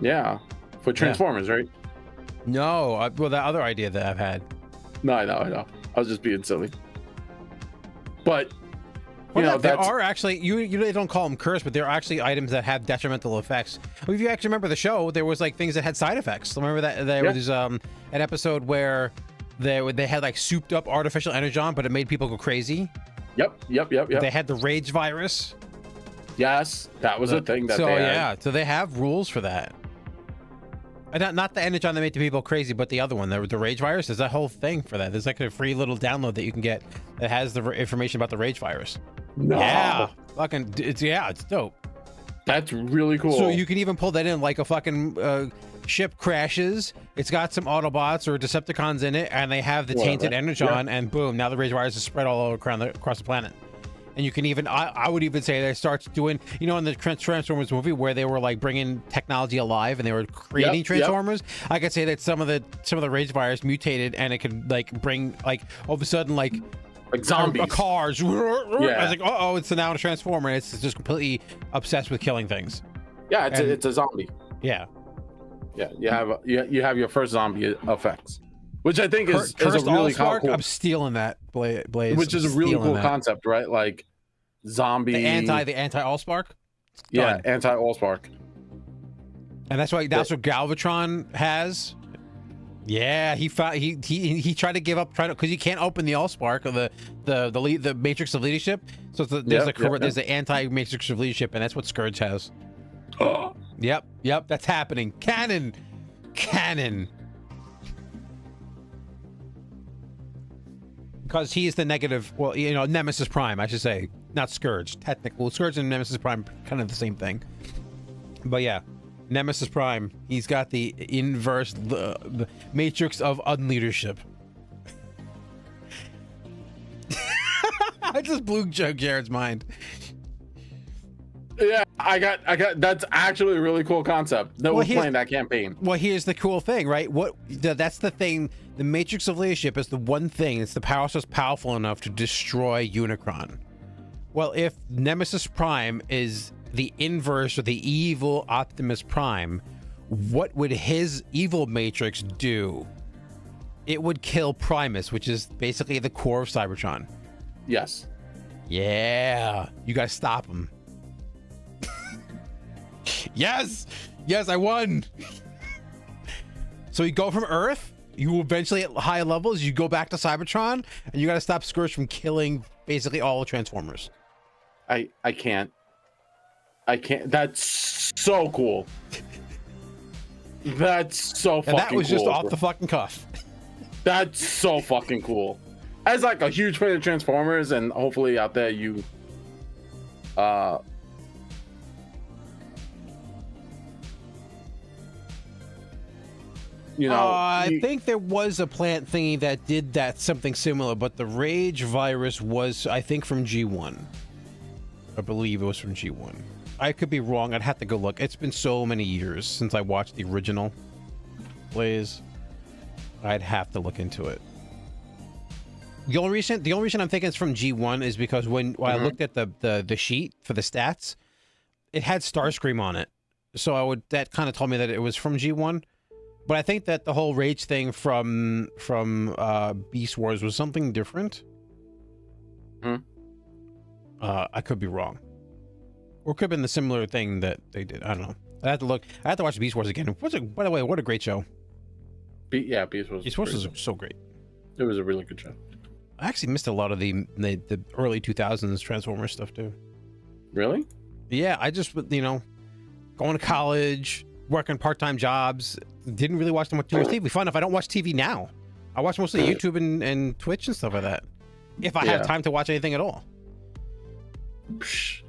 Yeah. For Transformers, right? No, well, that other idea that I've had. No, I know. I was just being silly. But there are actually you don't call them cursed, but there are actually items that have detrimental effects. If you actually remember the show, there was like things that had side effects. Remember that there was an episode where they had like souped up artificial energon, but it made people go crazy. Yep. They had the rage virus. Yes, that was a thing. So they have rules for that. Not the energon that made the people crazy, but the other one, the rage virus. There's a whole thing for that. There's like a free little download that you can get that has the information about the rage virus. No. Yeah, it's dope. That's really cool. So you can even pull that in, like a fucking ship crashes. It's got some Autobots or Decepticons in it, and they have the tainted energon, and boom, now the rage virus is spread all over across the planet. And you can even, I would even say that it starts doing, in the Transformers movie where they were like bringing technology alive and they were creating Transformers. I could say that some of the rage virus mutated, and it could like bring like all of a sudden like zombies, cars. Yeah. I was like, it's now a Transformer. And it's just completely obsessed with killing things. Yeah, it's a zombie. Yeah. Yeah, you have your first zombie effects, which I think is a really cool. I'm stealing that, Blaze. Which is a really cool concept, right? Like zombie. The anti Allspark. Yeah, anti Allspark. And that's what Galvatron has. Yeah, he tried to give up, because you can't open the Allspark or the Matrix of Leadership. So there's the anti Matrix of Leadership, and that's what Scourge has. Yep, that's happening. Canon. Because he's the negative, Nemesis Prime, I should say, not Scourge. Technical Scourge and Nemesis Prime, kind of the same thing. But yeah, Nemesis Prime, he's got the inverse, the matrix of unleadership. I just blew Jared's mind. Yeah, I got. That's actually a really cool concept. That was playing that campaign. Well, here's the cool thing, right? That's the thing. The Matrix of Leadership is the one thing. It's the power source powerful enough to destroy Unicron. Well, if Nemesis Prime is the inverse of the evil Optimus Prime, what would his evil Matrix do? it would kill Primus, which is basically the core of Cybertron. Yes. Yeah, you gotta stop him. Yes, I won. So you go from Earth, you eventually at high levels, you go back to Cybertron, and you gotta stop Scourge from killing basically all the Transformers. I can't. That's so cool. That's so fucking cool. And that was just off the fucking cuff. That's so fucking cool. As like a huge fan of Transformers, and hopefully out there you I think there was a plant thingy that did that, something similar, but the Rage virus was, I think, from G1. I believe it was from G1. I could be wrong. I'd have to go look. It's been so many years since I watched the original plays. I'd have to look into it. The only reason I'm thinking it's from G1 is because when I looked at the sheet for the stats, it had Starscream on it. So that kind of told me that it was from G1. But I think that the whole Rage thing from Beast Wars was something different. I could be wrong. Or could have been the similar thing that they did. I don't know. I have to look. I have to watch Beast Wars again. By the way, what a great show. Beast Wars. Beast Wars was so great. It was a really good show. I actually missed a lot of the early 2000s Transformers stuff too. Really? Yeah, I just, going to college, working part-time jobs, didn't really watch too much TV. Fun enough, I don't watch TV now. I watch mostly YouTube and Twitch and stuff like that. If I have time to watch anything at all. Psh,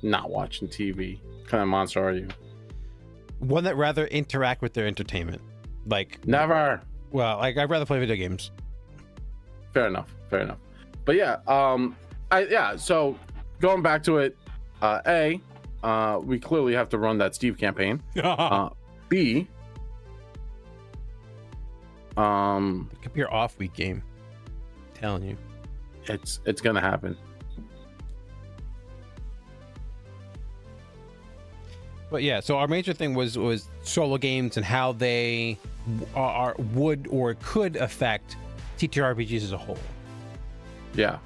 not watching TV. What kind of monster are you? One that rather interact with their entertainment. Like never. Well, like I'd rather play video games. Fair enough. But yeah, so going back to it, we clearly have to run that Steve campaign. B, it could be your off week game. I'm telling you. It's gonna happen. But yeah, so our major thing was solo games and how they would or could affect TTRPGs as a whole. Yeah,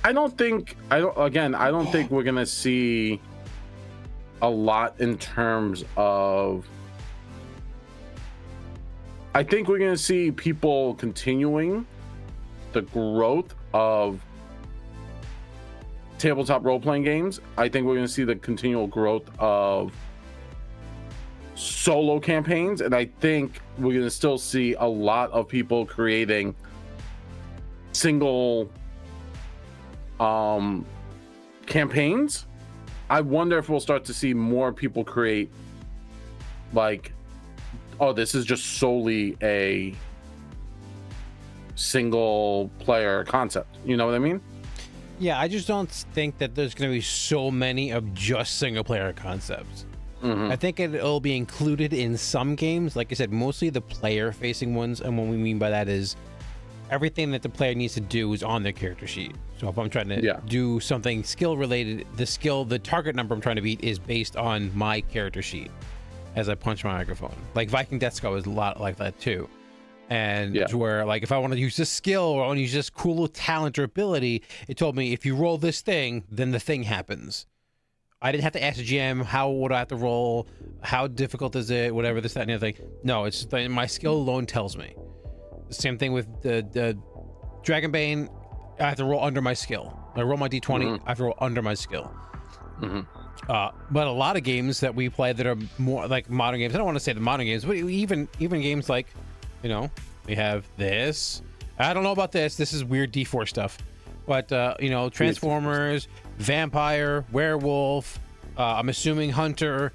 I don't think we're gonna see a lot in terms of. I think we're gonna see people continuing the growth of tabletop role-playing games. I think we're gonna see the continual growth of solo campaigns, and I think we're gonna still see a lot of people creating single campaigns. I wonder if we'll start to see more people create like, oh, this is just solely a single player concept. You know what I mean? Yeah, I just don't think that there's going to be so many of just single player concepts. I think it'll be included in some games. Like I said, mostly the player facing ones. And what we mean by that is everything that the player needs to do is on their character sheet. So if I'm trying to do something skill related, the target number I'm trying to beat is based on my character sheet as I punch my microphone. Like Viking Death Skull is a lot like that too. And where like if I want to use this skill or I want to use this cool little talent or ability, it told me if you roll this thing, then the thing happens. I didn't have to ask the GM how would I have to roll, how difficult is it, whatever, this, that, and the other thing. No, it's just, my skill alone tells me. The same thing with the Dragonbane. I have to roll under my skill. I roll my D20. I have to roll under my skill. But a lot of games that we play that are more like modern games. I don't want to say the modern games, but even games like, we have this. I don't know about this. This is weird D4 stuff. But, Transformers, Vampire, Werewolf, I'm assuming Hunter,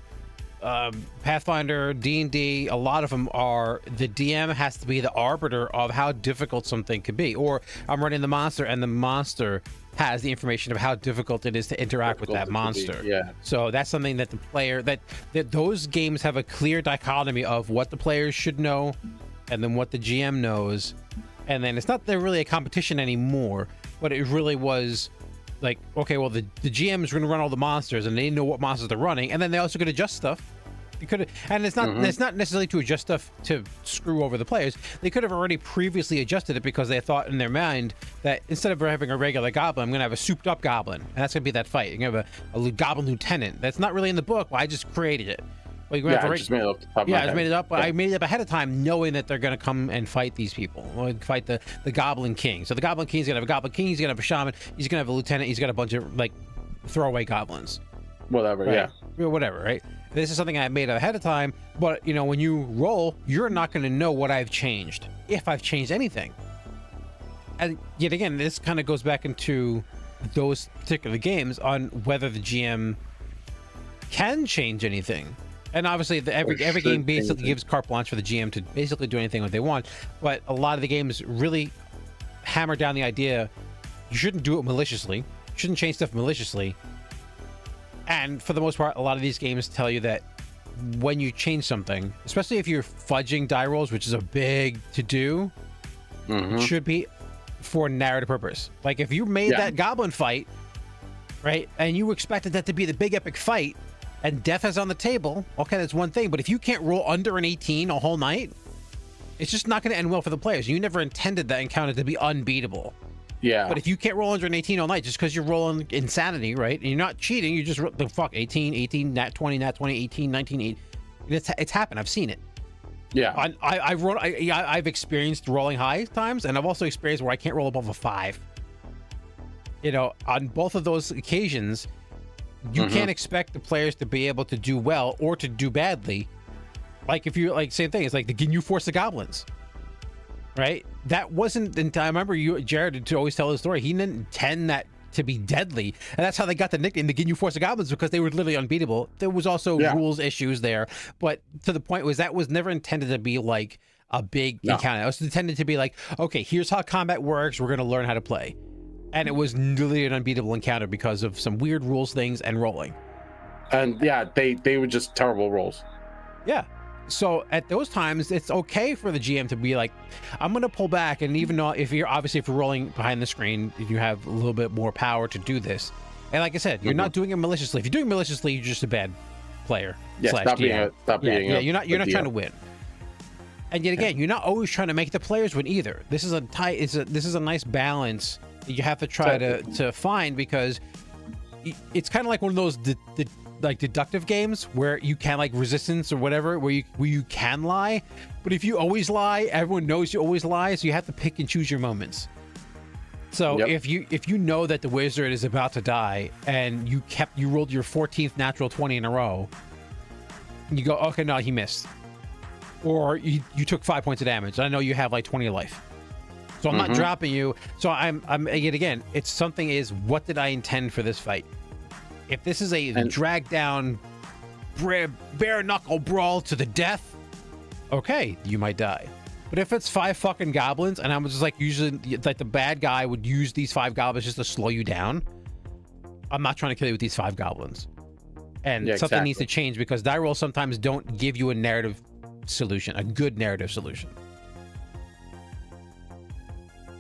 Pathfinder, D&D, a lot of them are, the DM has to be the arbiter of how difficult something could be. Or I'm running the monster and the monster has the information of how difficult it is to interact with that monster. Yeah. So that's something that the player, that those games have a clear dichotomy of what the players should know and then what the GM knows. And then it's not really a competition anymore, but it really was like, okay, well, the GM is going to run all the monsters and they know what monsters they're running. And then they also could adjust stuff. They could have, and it's not necessarily to adjust stuff to screw over the players. They could have already previously adjusted it because they thought in their mind that instead of having a regular goblin, I'm going to have a souped up goblin, and that's going to be that fight. You're going to have a goblin lieutenant. That's not really in the book. Well, I just created it. Well, I just made it up. I just made it up, but I made it up ahead of time, knowing that they're going to come and fight these people, or fight the Goblin King. So the Goblin King's going to have a Goblin King. He's going to have a shaman. He's going to have a lieutenant. He's got a bunch of like throwaway goblins. Whatever, right? Whatever, right? This is something I made ahead of time, but you know, when you roll, you're not going to know what I've changed, if I've changed anything. And yet again, this kind of goes back into those particular games on whether the GM can change anything. And obviously, every game basically gives carte blanche for the GM to basically do anything what they want. But a lot of the games really hammer down the idea you shouldn't do it maliciously, you shouldn't change stuff maliciously. And for the most part, a lot of these games tell you that when you change something, especially if you're fudging die rolls, which is a big to-do, it should be for narrative purpose. Like if you made that goblin fight, right, and you expected that to be the big epic fight, and death is on the table, okay, that's one thing. But if you can't roll under an 18 a whole night, it's just not going to end well for the players. You never intended that encounter to be unbeatable. Yeah. But if you can't roll under an 18 all night just because you're rolling insanity, right? And you're not cheating, you just the fuck 18, nat 20, 18, 19, 8. It's happened. I've seen it. Yeah. I've experienced rolling high times, and I've also experienced where I can't roll above a 5. You know, on both of those occasions, you can't expect the players to be able to do well or to do badly. Like if you like, same thing. It's like can you force the goblins? Right? That wasn't in time. I remember Jared to always tell the story. He didn't intend that to be deadly, and that's how they got the nickname, the "Can you force the goblins?" because they were literally unbeatable. There was also rules issues there, but to the point was that was never intended to be like a big encounter. It was intended to be like, okay, here's how combat works. We're going to learn how to play, and it was literally an unbeatable encounter because of some weird rules things and rolling. And they were just terrible rolls. Yeah. So at those times, it's okay for the GM to be like, I'm going to pull back. And even though if you're rolling behind the screen, you have a little bit more power to do this. And like I said, you're not doing it maliciously. If you're doing it maliciously, you're just a bad player. Yeah, stop being you're not trying to win. And yet again, you're not always trying to make the players win either. This is a nice balance that you have to try to find, because it's kind of like one of those like deductive games where you can, like Resistance or whatever, where you can lie, but if you always lie, everyone knows you always lie, so you have to pick and choose your moments. So if you know that the wizard is about to die and you rolled your 14th natural 20 in a row, you go, okay, no, he missed, or you took 5 points of damage. I know you have like 20 life, so I'm not dropping you. So I'm yet again, it's something is, what did I intend for this fight? If this is a drag down bare knuckle brawl to the death, okay, you might die. But if it's 5 fucking goblins, and I'm just like, usually like the bad guy would use these 5 goblins just to slow you down, I'm not trying to kill you with these 5 goblins. And something needs to change, because die rolls sometimes don't give you a narrative solution, a good narrative solution.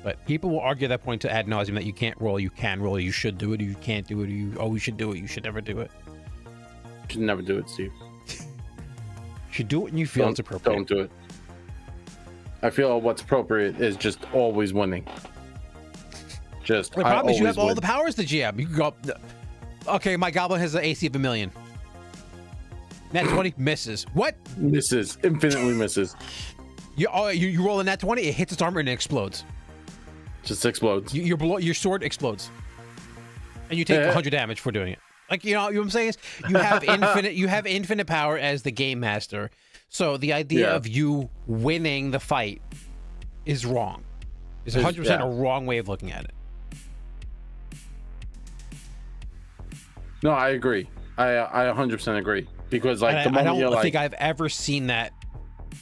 But people will argue that point to ad nauseum, that you can't roll, you can roll, you should do it, you can't do it, you always should do it, you should never do it. You should never do it, Steve. You should do it when you feel it's appropriate. Don't do it. I feel what's appropriate is just always winning. The problem is you have all the powers to GM. You can go up. Okay, my goblin has an AC of 1,000,000. Nat 20 misses. What? Misses. Infinitely misses. You roll a nat 20, it hits its armor and it explodes. Just explodes. Your sword explodes, and you take 100 damage for doing it. Like, you know what I'm saying? You have infinite power as the game master. So the idea of you winning the fight is wrong. It's 100% a wrong way of looking at it. No, I agree. I 100% agree, because like I don't think I've ever seen that.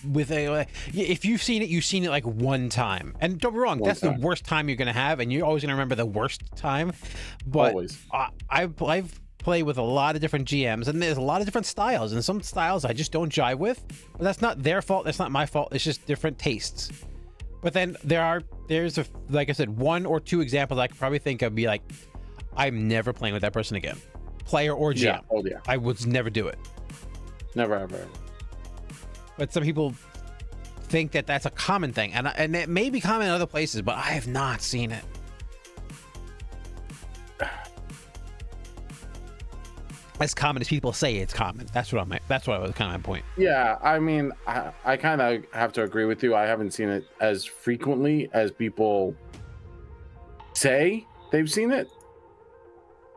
With if you've seen it like one time, and don't be wrong, that's the worst time you're gonna have, and you're always gonna remember the worst time. But always. I've played with a lot of different GMs, and there's a lot of different styles, and some styles I just don't jive with. But that's not their fault. That's not my fault. It's just different tastes. But then there's like I said, 1 or 2 examples I could probably think of. Be like, I'm never playing with that person again, player or GM. I would never do it. Never ever. But some people think that that's a common thing, and it may be common in other places, but I have not seen it. As common as people say it's common. That's what was kind of my point. Yeah, I mean, I kind of have to agree with you. I haven't seen it as frequently as people say they've seen it.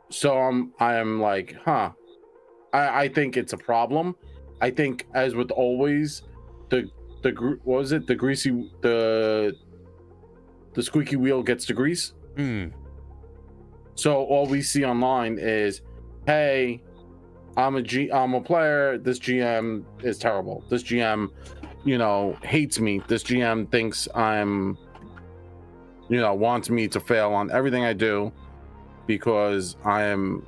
So I am like, huh. I think it's a problem. I think, as with always, the what was it? The squeaky wheel gets the grease. So all we see online is, hey, I'm a player. This GM is terrible. This GM, hates me. This GM thinks I'm, wants me to fail on everything I do because I am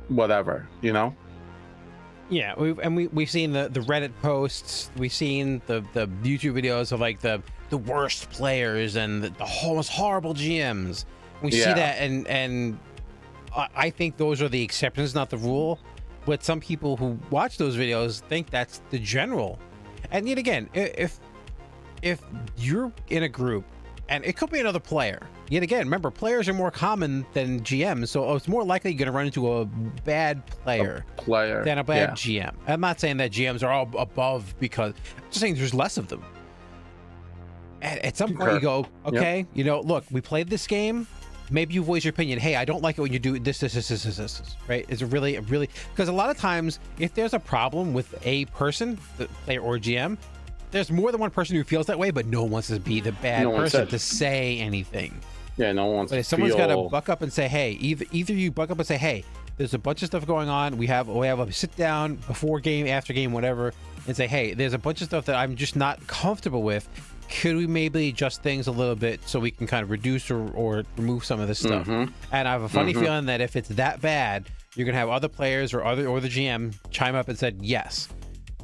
whatever, Yeah, we've seen the Reddit posts. We've seen the YouTube videos of like the worst players and the most horrible GMs. We see that, and I think those are the exceptions, not the rule. But some people who watch those videos think that's the general. And yet again, if you're in a group, and it could be another player. Yet again, remember, players are more common than GMs, so it's more likely you're going to run into a bad player than a bad GM. I'm not saying that GMs are all above, because I'm just saying there's less of them. At some point you go, okay, look, we played this game. Maybe you voice your opinion. Hey, I don't like it when you do this, right? It's really, because a lot of times, if there's a problem with a person, the player or GM, there's more than one person who feels that way, but no one wants to be the bad person to say anything. Yeah, no one wants to. But if someone's got to buck up and say, hey, either you buck up and say, hey, there's a bunch of stuff going on. We have a sit down before game, after game, whatever, and say, hey, there's a bunch of stuff that I'm just not comfortable with. Could we maybe adjust things a little bit so we can kind of reduce or remove some of this stuff? And I have a funny feeling that if it's that bad, you're gonna have other players or the GM chime up and said, yes,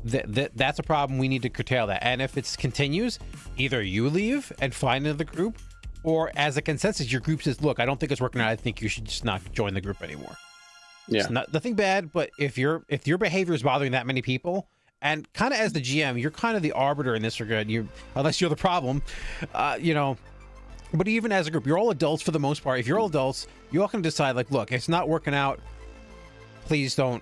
that's a problem. We need to curtail that. And if it continues, either you leave and find another group, or as a consensus, your group says, look, I don't think it's working out. I think you should just not join the group anymore. Yeah, it's nothing bad, but if your behavior is bothering that many people, and kind of as the GM, you're kind of the arbiter in this regard. Unless you're the problem, But even as a group, you're all adults for the most part. If you're all adults, you all can decide, like, look, it's not working out. Please don't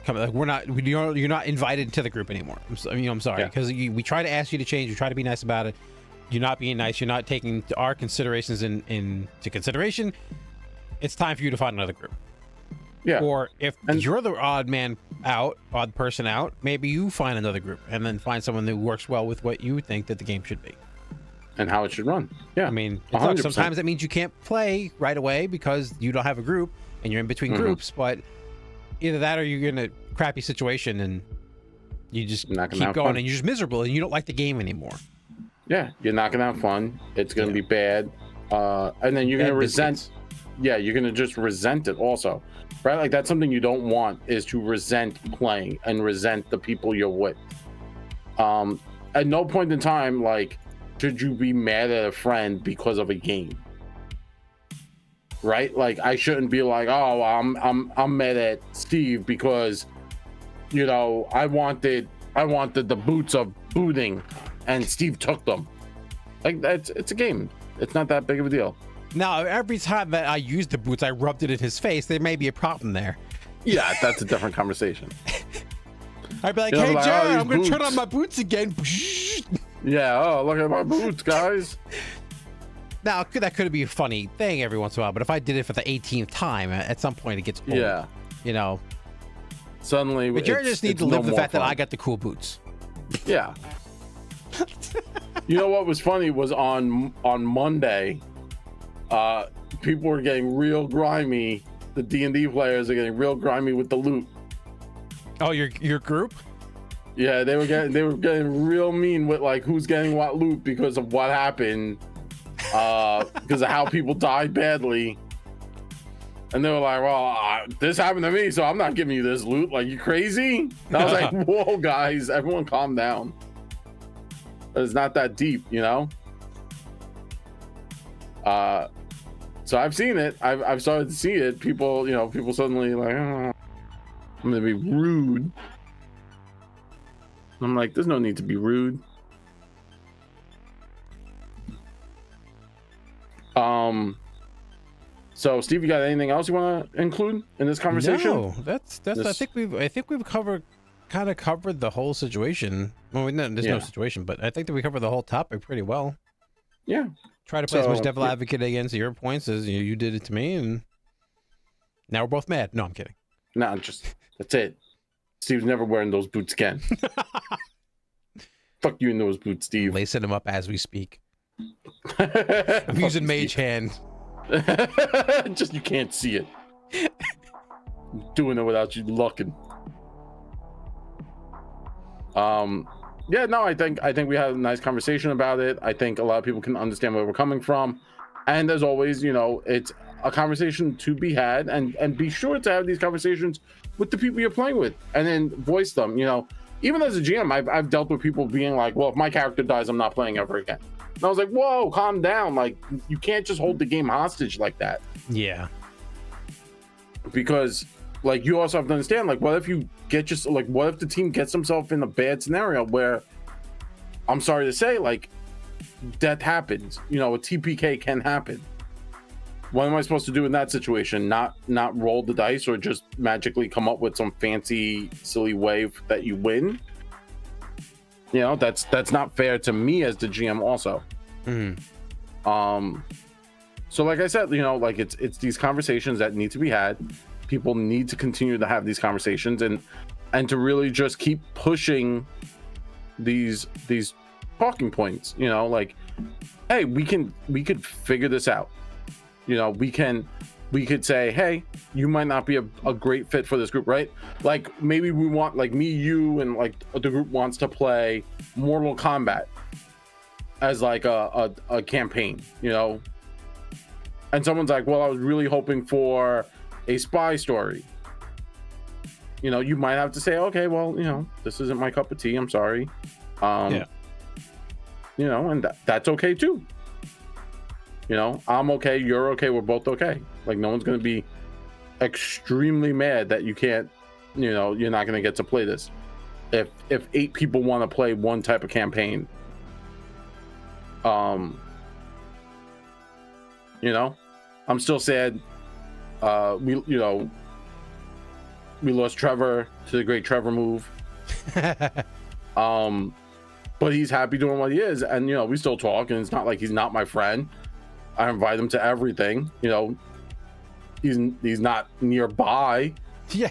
come. Like, you're not invited to the group anymore. I'm sorry, because we try to ask you to change. We try to be nice about it. You're not being nice. You're not taking our considerations into consideration. It's time for you to find another group. Yeah. Or if you're the odd person out, maybe you find another group and then find someone that works well with what you think that the game should be and how it should run. Yeah. I mean, look, sometimes that means you can't play right away because you don't have a group and you're in between groups, but either that or you're in a crappy situation and you just keep going and you're just miserable and you don't like the game anymore. Yeah. You're not going to have fun. It's going to be bad. And then you're going to resent. Yeah. You're going to just resent it also. Right, like that's something you don't want, is to resent playing and resent the people you're with. At no point in time, like, should you be mad at a friend because of a game. Right, like I shouldn't be like, oh, I'm mad at Steve because, I wanted the boots of booting, and Steve took them. Like it's a game. It's not that big of a deal. Now, every time that I used the boots, I rubbed it in his face. There may be a problem there. Yeah, that's a different conversation. I'd be like, hey, Jared, I'm going to turn on my boots again. Yeah, oh, look at my boots, guys. Now, that could be a funny thing every once in a while, but if I did it for the 18th time, at some point it gets old. Yeah. Suddenly, but Jared just needs to live with the fact that I got the cool boots. Yeah. You know what was funny was on Monday, people were getting real grimy. The D&D players are getting real grimy with the loot. Oh, your group? Yeah, they were getting real mean with like who's getting what loot because of what happened, because of how people died badly. And they were like, "Well, this happened to me, so I'm not giving you this loot. Like, you crazy?" And I was like, "Whoa, guys, everyone, calm down. It's not that deep, So I've seen it. I've started to see it. People suddenly like, oh, I'm gonna be rude. I'm like, there's no need to be rude. So Steve, you got anything else you want to include in this conversation? No, that's I think we've covered the whole situation. Well, there's no situation, but I think that we covered the whole topic pretty well. Yeah. Try to play as much devil advocate against your points as you did it to me, and now we're both mad. No, I'm kidding. No, that's it. Steve's never wearing those boots again. Fuck you in those boots, Steve. Lacing them up as we speak. I'm using mage hand. Just you can't see it. I'm doing it without you looking. Yeah, no, I think we had a nice conversation about it. I think a lot of people can understand where we're coming from, and as always, it's a conversation to be had, and be sure to have these conversations with the people you're playing with, and then voice them. Even as a GM, I've dealt with people being like, well, if my character dies, I'm not playing ever again. And I was like, whoa, calm down. Like, you can't just hold the game hostage like that. Yeah. Because, like, you also have to understand, like, what if what if the team gets themselves in a bad scenario where, I'm sorry to say, like, death happens. A TPK can happen. What am I supposed to do in that situation? Not roll the dice or just magically come up with some fancy, silly way that you win? That's not fair to me as the GM also. So like I said, like it's these conversations that need to be had. People need to continue to have these conversations and to really just keep pushing these talking points, like, hey, we could figure this out. We could say, hey, you might not be a great fit for this group, right? Like, maybe we want, like, me, you, and like the group wants to play Mortal Kombat as like a campaign, and someone's like, well, I was really hoping for a spy story. You might have to say, okay, well, this isn't my cup of tea, I'm sorry. And that's okay too. I'm okay, you're okay, we're both okay. Like, no one's going to be extremely mad that you can't, you're not going to get to play this. If 8 people want to play one type of campaign, I'm still sad. We lost Trevor to the great Trevor move. But he's happy doing what he is, and we still talk, and it's not like he's not my friend. I invite him to everything. He's not nearby. Yeah.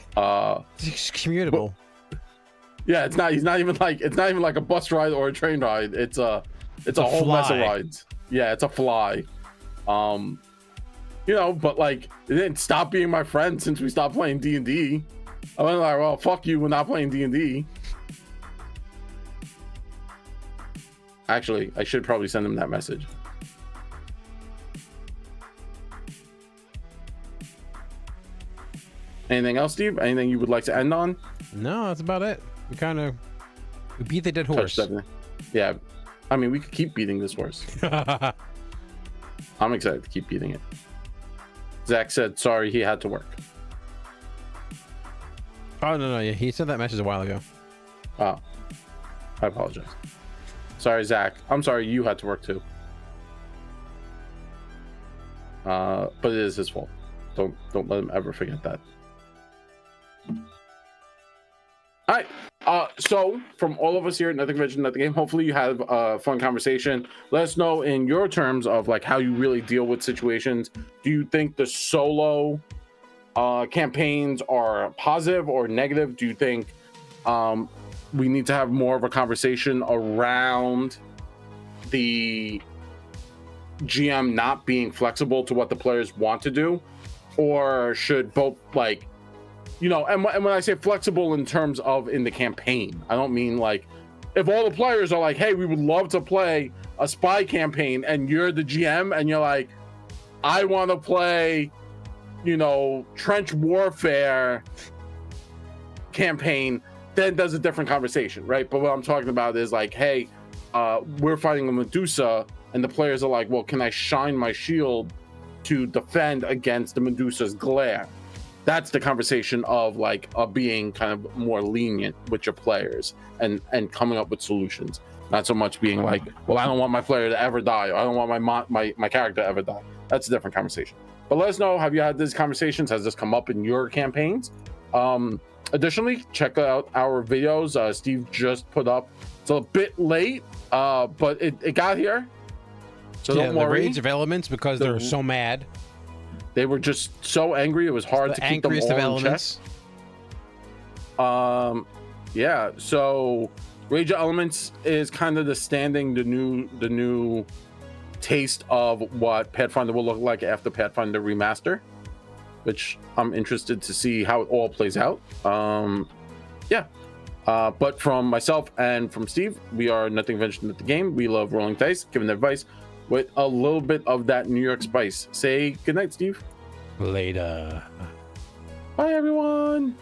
It's commutable. Yeah, it's not even like a bus ride or a train ride. It's a whole mess of rides. Yeah, it's a fly. But like, it didn't stop being my friend since we stopped playing D&D. I went like, well, fuck you, we're not playing D&D. Actually, I should probably send him that message. Anything else, Steve? Anything you would like to end on? No, that's about it. We beat the dead horse. Yeah. I mean, we could keep beating this horse. I'm excited to keep beating it. Zach said sorry he had to work. Oh, no. Yeah, he sent that message a while ago. Oh. I apologize. Sorry, Zach. I'm sorry you had to work too. But it is his fault. Don't let him ever forget that. All right. So from all of us here at Nothing Convention, Nothing Game, hopefully you have a fun conversation. Let us know in your terms of like how you really deal with situations. Do you think the solo campaigns are positive or negative? Do you think we need to have more of a conversation around the GM not being flexible to what the players want to do? Or should both, like, and when I say flexible in terms of in the campaign, I don't mean like if all the players are like, hey, we would love to play a spy campaign, and you're the GM and you're like, I want to play, trench warfare campaign, then there's a different conversation, right? But what I'm talking about is like, hey, we're fighting a Medusa, and the players are like, well, can I shine my shield to defend against the Medusa's glare? That's the conversation of like being kind of more lenient with your players and coming up with solutions. Not so much being like, well, I don't want my player to ever die. Or I don't want my character to ever die. That's a different conversation. But let us know, have you had these conversations? Has this come up in your campaigns? Additionally, check out our videos. Steve just put up. It's a bit late, but it got here. So don't worry. The Rage of Elements, because they're so mad. They were just so angry. It was hard to keep them all in check. Yeah. So Rage of Elements is kind of the new taste of what Pathfinder will look like after Pathfinder Remaster, which I'm interested to see how it all plays out. Yeah. But from myself and from Steve, we are Nothing Ventured at the Game. We love rolling dice, giving advice with a little bit of that New York spice. Say goodnight, Steve. Later. Bye, everyone.